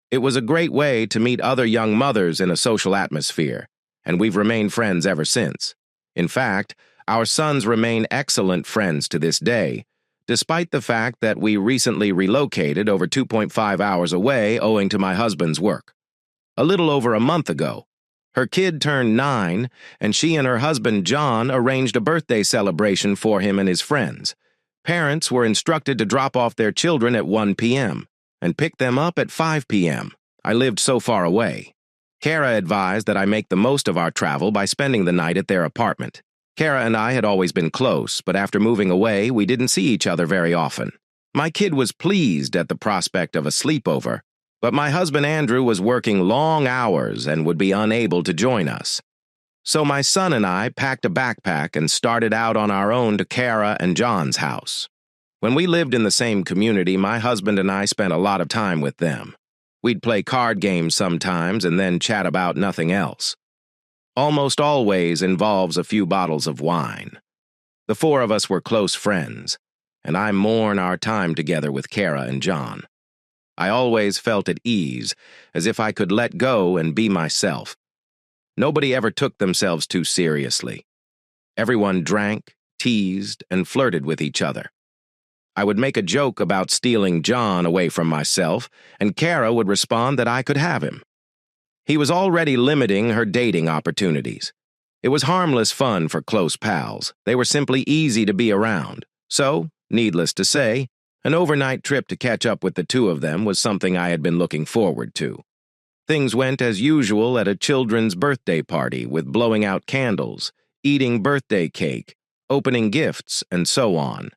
It was a great way to meet other young mothers in a social atmosphere, and we've remained friends ever since. In fact, our sons remain excellent friends to this day, despite the fact that we recently relocated over 2.5 hours away owing to my husband's work. A little over a month ago, Her kid turned 9, and she and her husband John arranged a birthday celebration for him and his friends. Parents were instructed to drop off their children at 1 p.m. and pick them up at 5 p.m. I lived so far away. Kara advised that I make the most of our travel by spending the night at their apartment. Kara and I had always been close, but after moving away, we didn't see each other very often. My kid was pleased at the prospect of a sleepover, but my husband Andrew was working long hours and would be unable to join us. So my son and I packed a backpack and started out on our own to Kara and John's house. When we lived in the same community, my husband and I spent a lot of time with them. We'd play card games sometimes and then chat about nothing else. Almost always involves a few bottles of wine. The 4 of us were close friends, and I mourn our time together with Kara and John. I always felt at ease, as if I could let go and be myself. Nobody ever took themselves too seriously. Everyone drank, teased, and flirted with each other. I would make a joke about stealing John away from myself, and Kara would respond that I could have him. He was already limiting her dating opportunities. It was harmless fun for close pals. They were simply easy to be around. So, needless to say, an overnight trip to catch up with the 2 of them was something I had been looking forward to. Things went as usual at a children's birthday party with blowing out candles, eating birthday cake, opening gifts, and so on.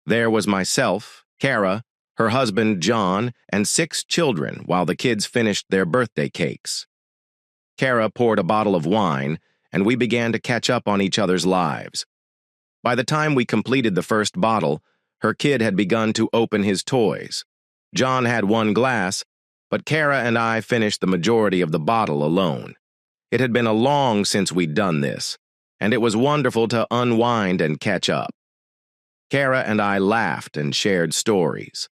There was myself, Kara, her husband John, and 6 children while the kids finished their birthday cakes. Kara poured a bottle of wine, and we began to catch up on each other's lives. By the time we completed the first bottle, her kid had begun to open his toys. John had 1 glass, but Kara and I finished the majority of the bottle alone. It had been a long since we'd done this, and it was wonderful to unwind and catch up. Kara and I laughed and shared stories.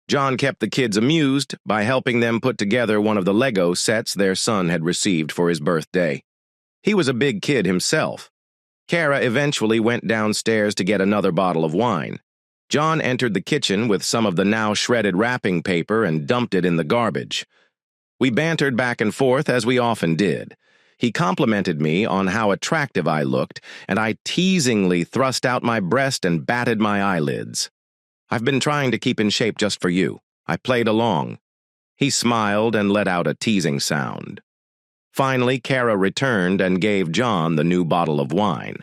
John kept the kids amused by helping them put together one of the Lego sets their son had received for his birthday. He was a big kid himself. Kara eventually went downstairs to get another bottle of wine. John entered the kitchen with some of the now shredded wrapping paper and dumped it in the garbage. We bantered back and forth as we often did. He complimented me on how attractive I looked, and I teasingly thrust out my breast and batted my eyelids. "I've been trying to keep in shape just for you. I played along." He smiled and let out a teasing sound. Finally, Kara returned and gave John the new bottle of wine.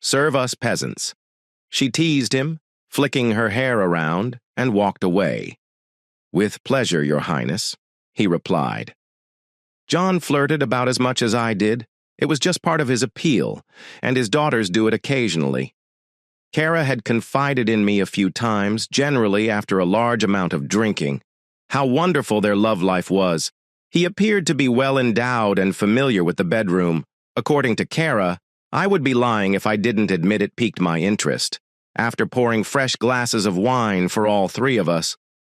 "Serve us peasants." She teased him, flicking her hair around, and walked away. "With pleasure, Your Highness," he replied. John flirted about as much as I did. It was just part of his appeal, and his daughters do it occasionally. Kara had confided in me a few times, generally after a large amount of drinking, how wonderful their love life was. He appeared to be well endowed and familiar with the bedroom. According to Kara, I would be lying if I didn't admit it piqued my interest. After pouring fresh glasses of wine for all 3 of us,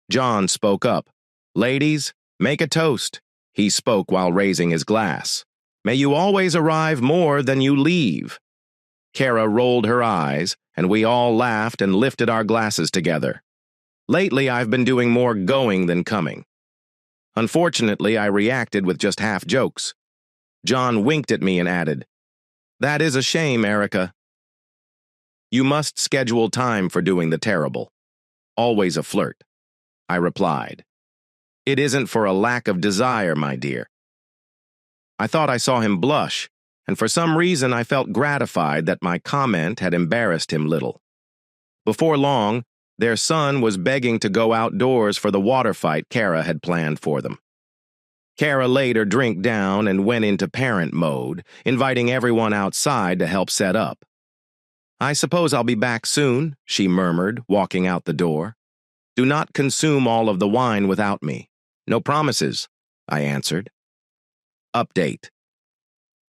John spoke up. "Ladies, make a toast." He spoke while raising his glass. "May you always arrive more than you leave." Kara rolled her eyes, and we all laughed and lifted our glasses together. Lately, I've been doing more going than coming. Unfortunately, I reacted with just half jokes. John winked at me and added, "That is a shame, Erica." "You must schedule time for doing the terrible. Always a flirt," I replied. "It isn't for a lack of desire, my dear." I thought I saw him blush, and for some reason I felt gratified that my comment had embarrassed him little. Before long, their son was begging to go outdoors for the water fight Kara had planned for them. Kara laid her drink down and went into parent mode, inviting everyone outside to help set up. "I suppose I'll be back soon," she murmured, walking out the door. "Do not consume all of the wine without me." "No promises," I answered. Update.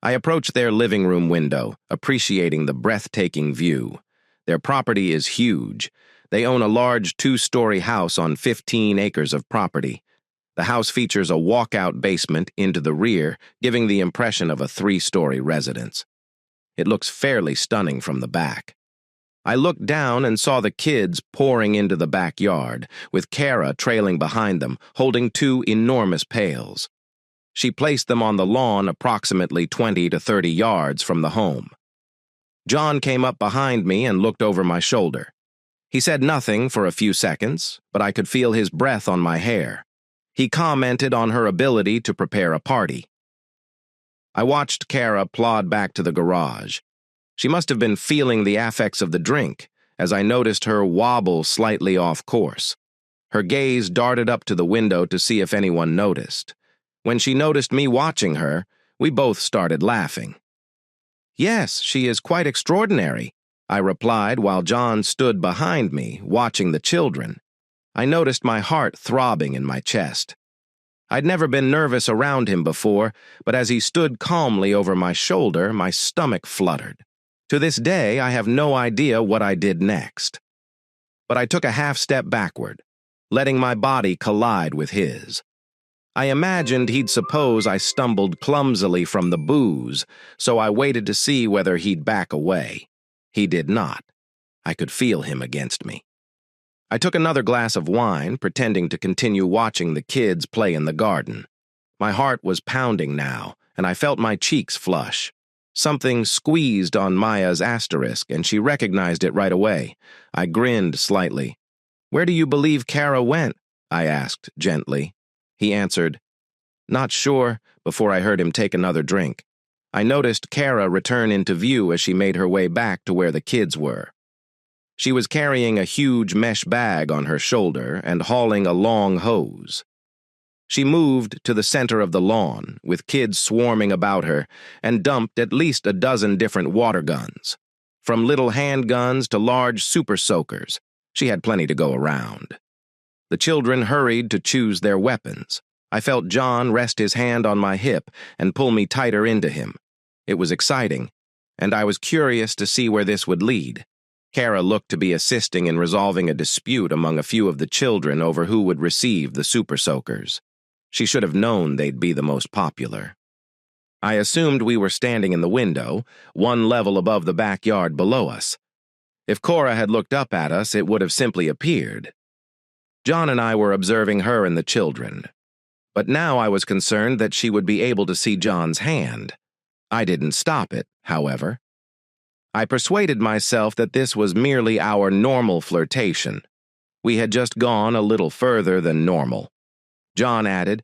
I approached their living room window, appreciating the breathtaking view. Their property is huge. They own a large 2-story house on 15 acres of property. The house features a walkout basement into the rear, giving the impression of a 3-story residence. It looks fairly stunning from the back. I looked down and saw the kids pouring into the backyard, with Kara trailing behind them, holding 2 enormous pails. She placed them on the lawn approximately 20 to 30 yards from the home. John came up behind me and looked over my shoulder. He said nothing for a few seconds, but I could feel his breath on my hair. He commented on her ability to prepare a party. I watched Kara plod back to the garage. She must have been feeling the affects of the drink, as I noticed her wobble slightly off course. Her gaze darted up to the window to see if anyone noticed. When she noticed me watching her, we both started laughing. "Yes, she is quite extraordinary," I replied while John stood behind me, watching the children. I noticed my heart throbbing in my chest. I'd never been nervous around him before, but as he stood calmly over my shoulder, my stomach fluttered. To this day, I have no idea what I did next. But I took a half step backward, letting my body collide with his. I imagined he'd suppose I stumbled clumsily from the booze, so I waited to see whether he'd back away. He did not. I could feel him against me. I took another glass of wine, pretending to continue watching the kids play in the garden. My heart was pounding now, and I felt my cheeks flush. Something squeezed on Maya's asterisk, and she recognized it right away. I grinned slightly. "Where do you believe Kara went?" I asked gently. He answered, "Not sure," before I heard him take another drink. I noticed Kara return into view as she made her way back to where the kids were. She was carrying a huge mesh bag on her shoulder and hauling a long hose. She moved to the center of the lawn, with kids swarming about her, and dumped at least a dozen different water guns. From little handguns to large super soakers, she had plenty to go around. The children hurried to choose their weapons. I felt John rest his hand on my hip and pull me tighter into him. It was exciting, and I was curious to see where this would lead. Kara looked to be assisting in resolving a dispute among a few of the children over who would receive the super soakers. She should have known they'd be the most popular. I assumed we were standing in the window, one level above the backyard below us. If Cora had looked up at us, it would have simply appeared. John and I were observing her and the children. But now I was concerned that she would be able to see John's hand. I didn't stop it, however. I persuaded myself that this was merely our normal flirtation. We had just gone a little further than normal. John added,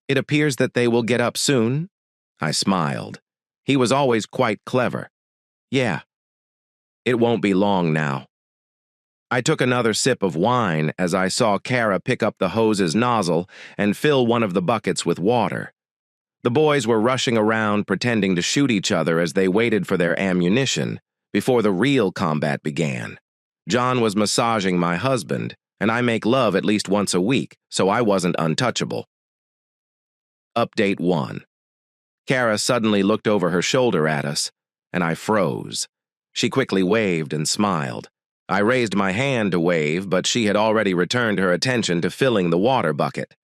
"It appears that they will get up soon." I smiled. He was always quite clever. "Yeah. It won't be long now." I took another sip of wine as I saw Kara pick up the hose's nozzle and fill one of the buckets with water. The boys were rushing around pretending to shoot each other as they waited for their ammunition before the real combat began. John was massaging my husband, and I make love at least once a week, so I wasn't untouchable. Update 1. Kara suddenly looked over her shoulder at us, and I froze. She quickly waved and smiled. I raised my hand to wave, but she had already returned her attention to filling the water bucket.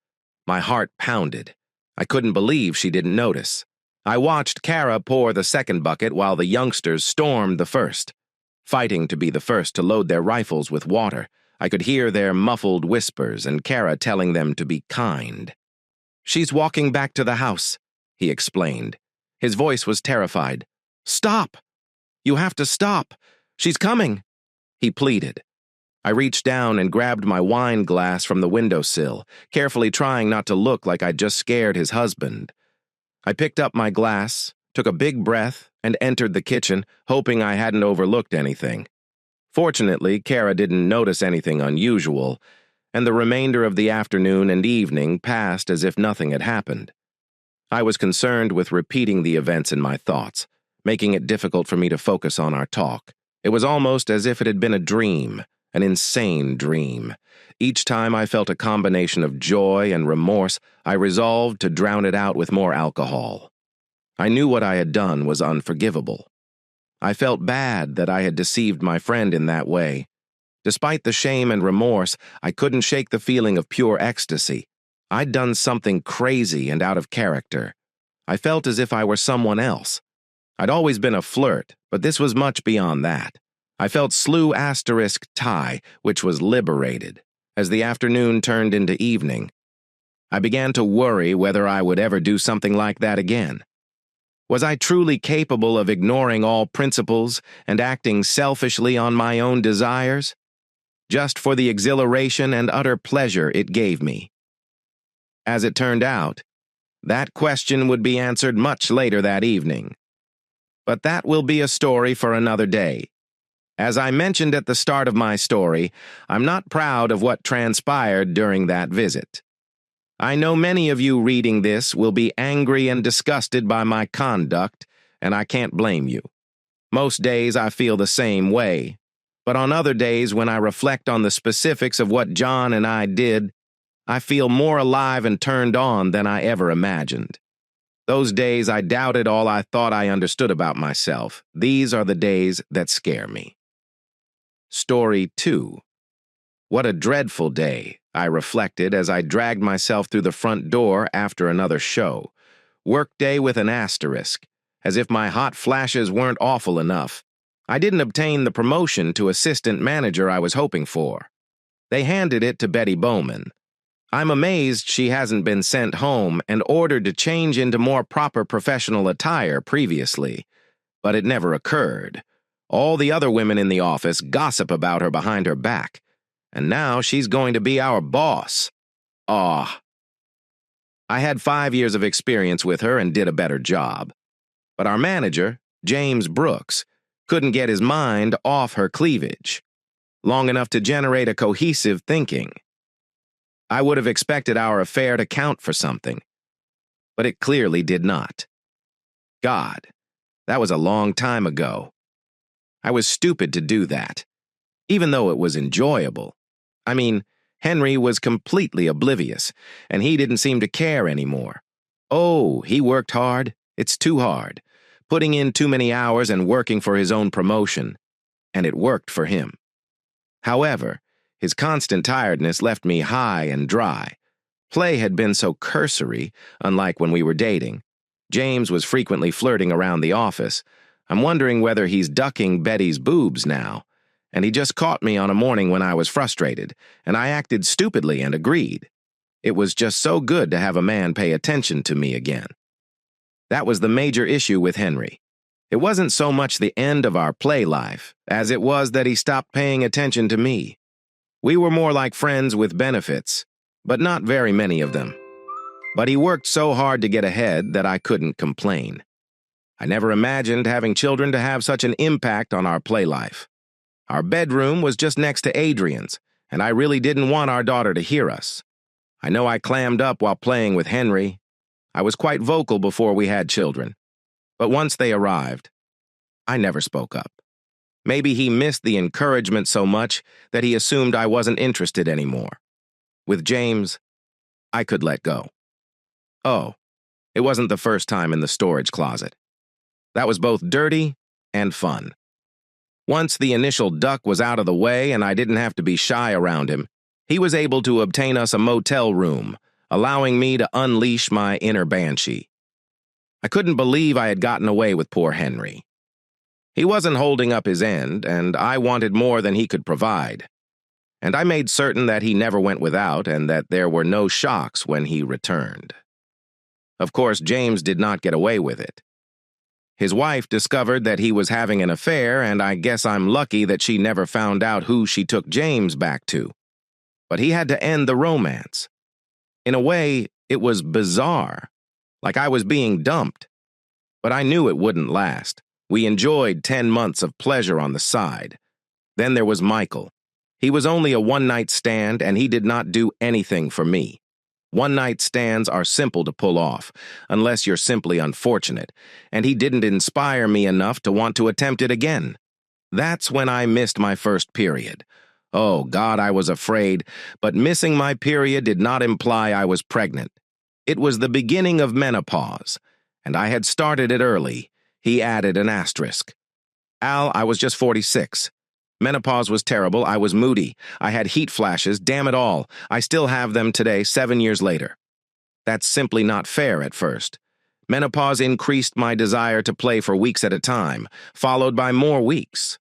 My heart pounded. I couldn't believe she didn't notice. I watched Kara pour the second bucket while the youngsters stormed the first. Fighting to be the first to load their rifles with water, I could hear their muffled whispers and Kara telling them to be kind. "She's walking back to the house," he explained. His voice was terrified. "Stop! You have to stop! She's coming!" he pleaded. I reached down and grabbed my wine glass from the windowsill, carefully trying not to look like I'd just scared his husband. I picked up my glass, took a big breath, and entered the kitchen, hoping I hadn't overlooked anything. Fortunately, Kara didn't notice anything unusual, and the remainder of the afternoon and evening passed as if nothing had happened. I was concerned with repeating the events in my thoughts, making it difficult for me to focus on our talk. It was almost as if it had been a dream. An insane dream. Each time I felt a combination of joy and remorse, I resolved to drown it out with more alcohol. I knew what I had done was unforgivable. I felt bad that I had deceived my friend in that way. Despite the shame and remorse, I couldn't shake the feeling of pure ecstasy. I'd done something crazy and out of character. I felt as if I were someone else. I'd always been a flirt, but this was much beyond that. I felt **tie, which was liberated. As the afternoon turned into evening, I began to worry whether I would ever do something like that again. Was I truly capable of ignoring all principles and acting selfishly on my own desires, just for the exhilaration and utter pleasure it gave me? As it turned out, that question would be answered much later that evening. But that will be a story for another day. As I mentioned at the start of my story, I'm not proud of what transpired during that visit. I know many of you reading this will be angry and disgusted by my conduct, and I can't blame you. Most days I feel the same way, but on other days when I reflect on the specifics of what John and I did, I feel more alive and turned on than I ever imagined. Those days I doubted all I thought I understood about myself. These are the days that scare me. Story 2. What a dreadful day, I reflected as I dragged myself through the front door after another show. Workday with an asterisk, as if my hot flashes weren't awful enough. I didn't obtain the promotion to assistant manager I was hoping for. They handed it to Betty Bowman. I'm amazed she hasn't been sent home and ordered to change into more proper professional attire previously, but it never occurred. All the other women in the office gossip about her behind her back, and now she's going to be our boss. I had 5 years of experience with her and did a better job. But our manager, James Brooks, couldn't get his mind off her cleavage long enough to generate a cohesive thinking. I would have expected our affair to count for something, but it clearly did not. God, that was a long time ago. I was stupid to do that, even though it was enjoyable. I mean, Henry was completely oblivious, and he didn't seem to care anymore. Oh, he worked hard. It's too hard. Putting in too many hours and working for his own promotion. And it worked for him. However, his constant tiredness left me high and dry. Play had been so cursory, unlike when we were dating. James was frequently flirting around the office. I'm wondering whether he's ducking Betty's boobs now. And he just caught me on a morning when I was frustrated, and I acted stupidly and agreed. It was just so good to have a man pay attention to me again. That was the major issue with Henry. It wasn't so much the end of our play life, as it was that he stopped paying attention to me. We were more like friends with benefits, but not very many of them. But he worked so hard to get ahead that I couldn't complain. I never imagined having children to have such an impact on our play life. Our bedroom was just next to Adrian's, and I really didn't want our daughter to hear us. I know I clammed up while playing with Henry. I was quite vocal before we had children. But once they arrived, I never spoke up. Maybe he missed the encouragement so much that he assumed I wasn't interested anymore. With James, I could let go. Oh, it wasn't the first time in the storage closet. That was both dirty and fun. Once the initial duck was out of the way and I didn't have to be shy around him, he was able to obtain us a motel room, allowing me to unleash my inner banshee. I couldn't believe I had gotten away with poor Henry. He wasn't holding up his end, and I wanted more than he could provide. And I made certain that he never went without and that there were no shocks when he returned. Of course, James did not get away with it. His wife discovered that he was having an affair, and I guess I'm lucky that she never found out who she took James back to. But he had to end the romance. In a way, it was bizarre, like I was being dumped. But I knew it wouldn't last. We enjoyed 10 months of pleasure on the side. Then there was Michael. He was only a one-night stand, and he did not do anything for me. One-night stands are simple to pull off, unless you're simply unfortunate, and he didn't inspire me enough to want to attempt it again. That's when I missed my first period. Oh, God, I was afraid, but missing my period did not imply I was pregnant. It was the beginning of menopause, and I had started it early. He added an asterisk. Al, I was just 46. Menopause was terrible. I was moody. I had heat flashes. Damn it all. I still have them today, 7 years later. That's simply not fair at first. Menopause increased my desire to play for weeks at a time, followed by more weeks.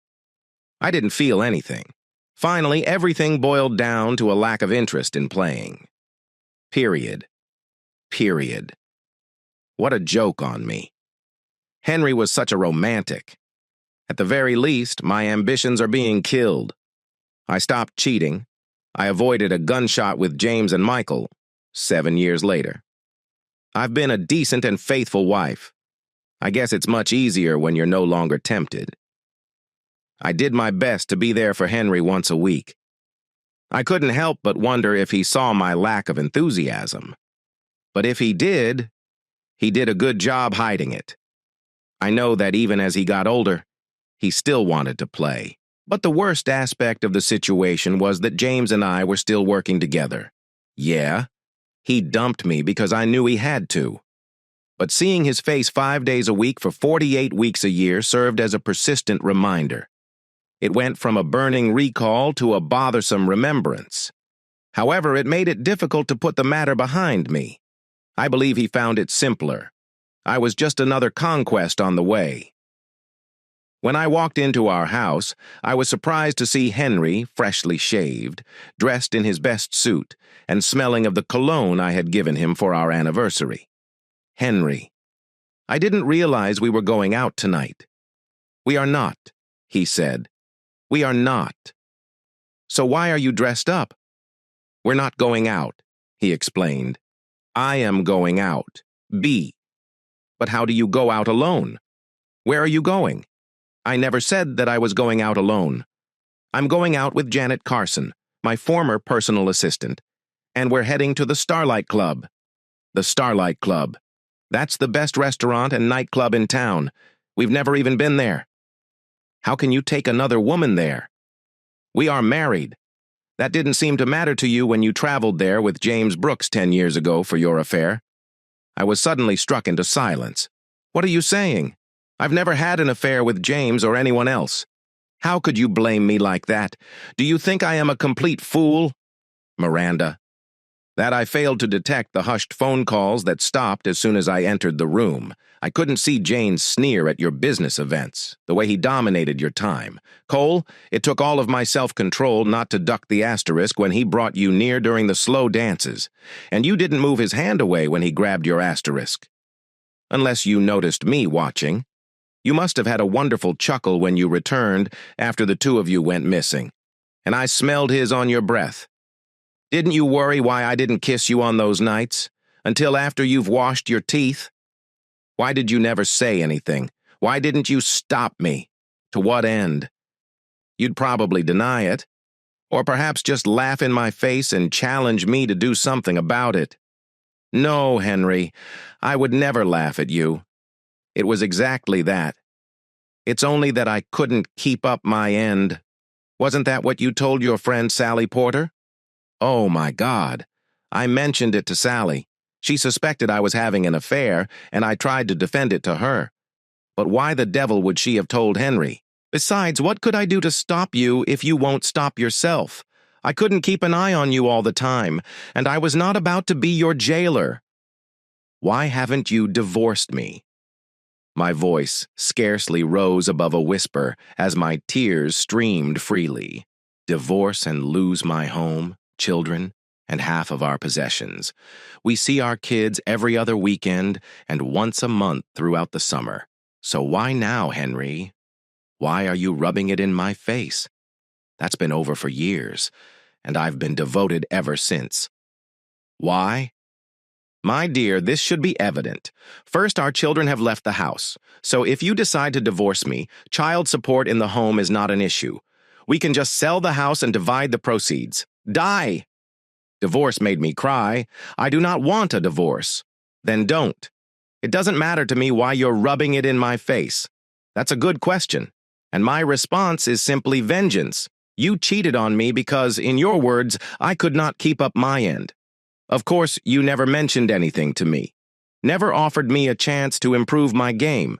I didn't feel anything. Finally, everything boiled down to a lack of interest in playing. Period. Period. What a joke on me. Henry was such a romantic. At the very least, my ambitions are being killed. I stopped cheating. I avoided a gunshot with James and Michael 7 years later. I've been a decent and faithful wife. I guess it's much easier when you're no longer tempted. I did my best to be there for Henry once a week. I couldn't help but wonder if he saw my lack of enthusiasm. But if he did a good job hiding it. I know that even as he got older, he still wanted to play. But the worst aspect of the situation was that James and I were still working together. Yeah, he dumped me because I knew he had to. But seeing his face 5 days a week for 48 weeks a year served as a persistent reminder. It went from a burning recall to a bothersome remembrance. However, it made it difficult to put the matter behind me. I believe he found it simpler. I was just another conquest on the way. When I walked into our house, I was surprised to see Henry, freshly shaved, dressed in his best suit, and smelling of the cologne I had given him for our anniversary. Henry. I didn't realize we were going out tonight. We are not, he said. We are not. So why are you dressed up? We're not going out, he explained. I am going out. B. But how do you go out alone? Where are you going? I never said that I was going out alone. I'm going out with Janet Carson, my former personal assistant, and we're heading to the Starlight Club. The Starlight Club. That's the best restaurant and nightclub in town. We've never even been there. How can you take another woman there? We are married. That didn't seem to matter to you when you traveled there with James Brooks 10 years ago for your affair. I was suddenly struck into silence. What are you saying? I've never had an affair with James or anyone else. How could you blame me like that? Do you think I am a complete fool? Miranda. That I failed to detect the hushed phone calls that stopped as soon as I entered the room. I couldn't see Jane's sneer at your business events, the way he dominated your time. Cole, it took all of my self-control not to duck the asterisk when he brought you near during the slow dances, and you didn't move his hand away when he grabbed your asterisk. Unless you noticed me watching. You must have had a wonderful chuckle when you returned after the two of you went missing, and I smelled his on your breath. Didn't you worry why I didn't kiss you on those nights, until after you've washed your teeth? Why did you never say anything? Why didn't you stop me? To what end? You'd probably deny it, or perhaps just laugh in my face and challenge me to do something about it. No, Henry, I would never laugh at you. It was exactly that. It's only that I couldn't keep up my end. Wasn't that what you told your friend Sally Porter? Oh, my God. I mentioned it to Sally. She suspected I was having an affair, and I tried to defend it to her. But why the devil would she have told Henry? Besides, what could I do to stop you if you won't stop yourself? I couldn't keep an eye on you all the time, and I was not about to be your jailer. Why haven't you divorced me? My voice scarcely rose above a whisper as my tears streamed freely. Divorce and lose my home, children, and half of our possessions. We see our kids every other weekend and once a month throughout the summer. So why now, Henry? Why are you rubbing it in my face? That's been over for years, and I've been devoted ever since. Why? My dear, this should be evident. First, our children have left the house, so if you decide to divorce me, child support in the home is not an issue. We can just sell the house and divide the proceeds. Die! Divorce made me cry. I do not want a divorce. Then don't. It doesn't matter to me why you're rubbing it in my face. That's a good question. And my response is simply vengeance. You cheated on me because, in your words, I could not keep up my end. Of course, you never mentioned anything to me. Never offered me a chance to improve my game.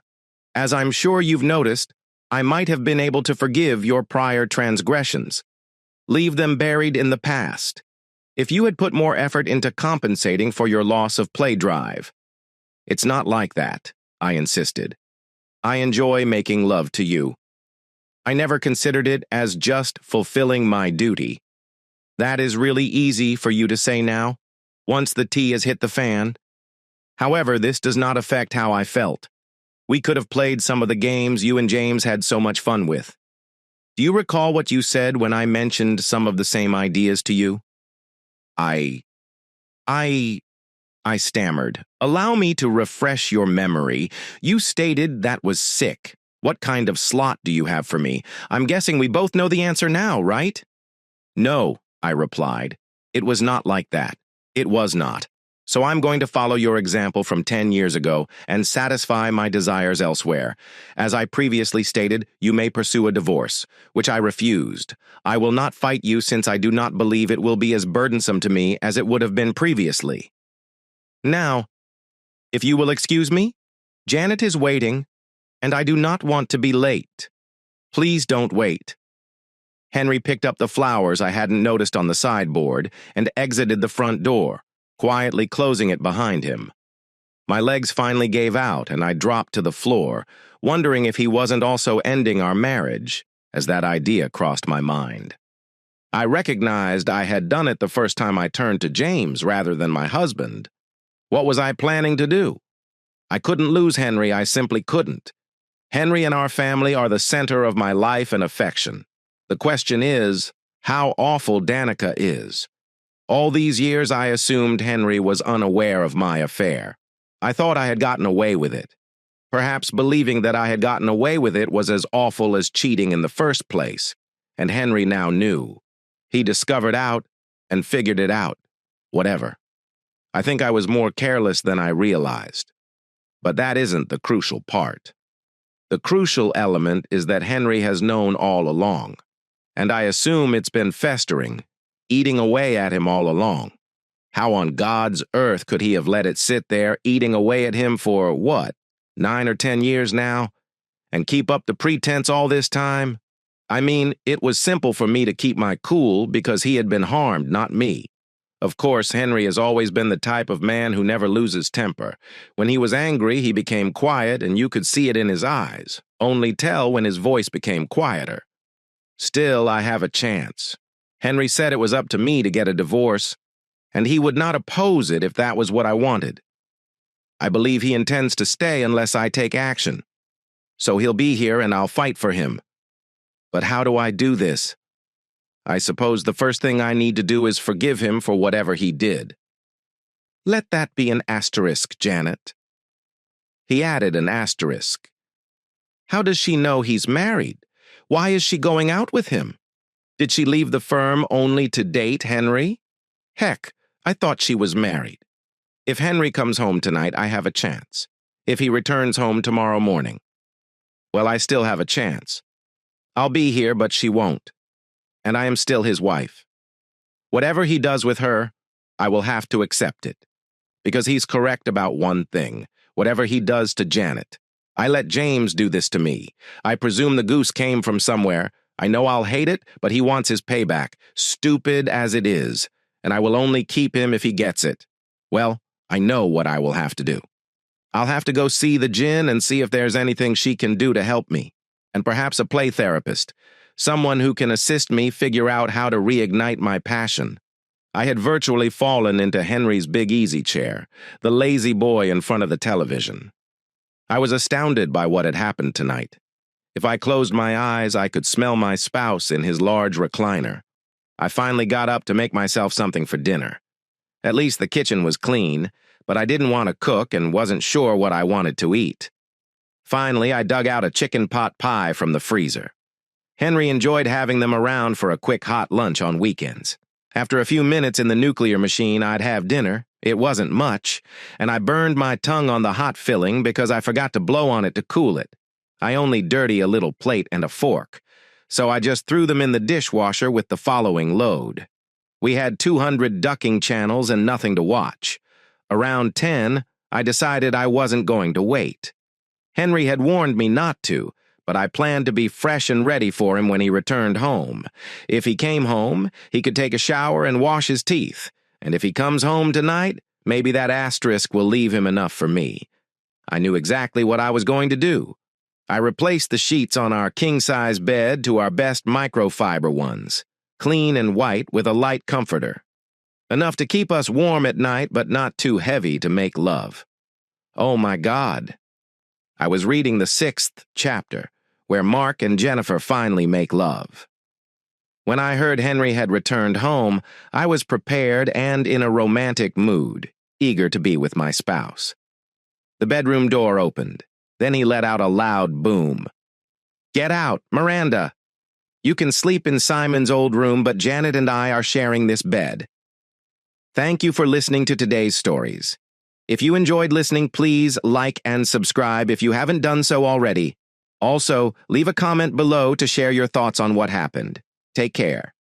As I'm sure you've noticed, I might have been able to forgive your prior transgressions. Leave them buried in the past. If you had put more effort into compensating for your loss of play drive. It's not like that, I insisted. I enjoy making love to you. I never considered it as just fulfilling my duty. That is really easy for you to say now, once the tea has hit the fan. However, this does not affect how I felt. We could have played some of the games you and James had so much fun with. Do you recall what you said when I mentioned some of the same ideas to you? I stammered. Allow me to refresh your memory. You stated that was sick. What kind of slot do you have for me? I'm guessing we both know the answer now, right? No, I replied. It was not like that. It was not. So I'm going to follow your example from 10 years ago and satisfy my desires elsewhere. As I previously stated, you may pursue a divorce, which I refused. I will not fight you since I do not believe it will be as burdensome to me as it would have been previously. Now, if you will excuse me, Janet is waiting, and I do not want to be late. Please don't wait. Henry picked up the flowers I hadn't noticed on the sideboard and exited the front door, quietly closing it behind him. My legs finally gave out, and I dropped to the floor, wondering if he wasn't also ending our marriage, as that idea crossed my mind. I recognized I had done it the first time I turned to James rather than my husband. What was I planning to do? I couldn't lose Henry, I simply couldn't. Henry and our family are the center of my life and affection. The question is, how awful Danica is. All these years I assumed Henry was unaware of my affair. I thought I had gotten away with it. Perhaps believing that I had gotten away with it was as awful as cheating in the first place, and Henry now knew. He discovered out and figured it out. Whatever. I think I was more careless than I realized. But that isn't the crucial part. The crucial element is that Henry has known all along, and I assume it's been festering, eating away at him all along. How on God's earth could he have let it sit there eating away at him for, what, 9 or 10 years now? And keep up the pretense all this time? I mean, it was simple for me to keep my cool because he had been harmed, not me. Of course, Henry has always been the type of man who never loses temper. When he was angry, he became quiet, and you could see it in his eyes. Only tell when his voice became quieter. Still, I have a chance. Henry said it was up to me to get a divorce, and he would not oppose it if that was what I wanted. I believe he intends to stay unless I take action. So he'll be here and I'll fight for him. But how do I do this? I suppose the first thing I need to do is forgive him for whatever he did. Let that be an asterisk, Janet. He added an asterisk. How does she know he's married? Why is she going out with him? Did she leave the firm only to date Henry? Heck, I thought she was married. If Henry comes home tonight, I have a chance. If he returns home tomorrow morning, well, I still have a chance. I'll be here, but she won't. And I am still his wife. Whatever he does with her, I will have to accept it. Because he's correct about one thing. Whatever he does to Janet. I let James do this to me. I presume the goose came from somewhere. I know I'll hate it, but he wants his payback, stupid as it is, and I will only keep him if he gets it. Well, I know what I will have to do. I'll have to go see the djinn and see if there's anything she can do to help me, and perhaps a play therapist, someone who can assist me figure out how to reignite my passion. I had virtually fallen into Henry's big easy chair, the lazy boy in front of the television. I was astounded by what had happened tonight. If I closed my eyes, I could smell my spouse in his large recliner. I finally got up to make myself something for dinner. At least the kitchen was clean, but I didn't want to cook and wasn't sure what I wanted to eat. Finally, I dug out a chicken pot pie from the freezer. Henry enjoyed having them around for a quick hot lunch on weekends. After a few minutes in the nuclear machine, I'd have dinner. It wasn't much, and I burned my tongue on the hot filling because I forgot to blow on it to cool it. I only dirty a little plate and a fork, so I just threw them in the dishwasher with the following load. We had 200 ducking channels and nothing to watch. Around 10, I decided I wasn't going to wait. Henry had warned me not to, but I planned to be fresh and ready for him when he returned home. If he came home, he could take a shower and wash his teeth, and if he comes home tonight, maybe that asterisk will leave him enough for me. I knew exactly what I was going to do. I replaced the sheets on our king-size bed to our best microfiber ones, clean and white with a light comforter. Enough to keep us warm at night, but not too heavy to make love. Oh my God. I was reading the 6th chapter, where Mark and Jennifer finally make love. When I heard Henry had returned home, I was prepared and in a romantic mood, eager to be with my spouse. The bedroom door opened. Then he let out a loud boom. "Get out, Miranda! You can sleep in Simon's old room, but Janet and I are sharing this bed." Thank you for listening to today's stories. If you enjoyed listening, please like and subscribe if you haven't done so already. Also, leave a comment below to share your thoughts on what happened. Take care.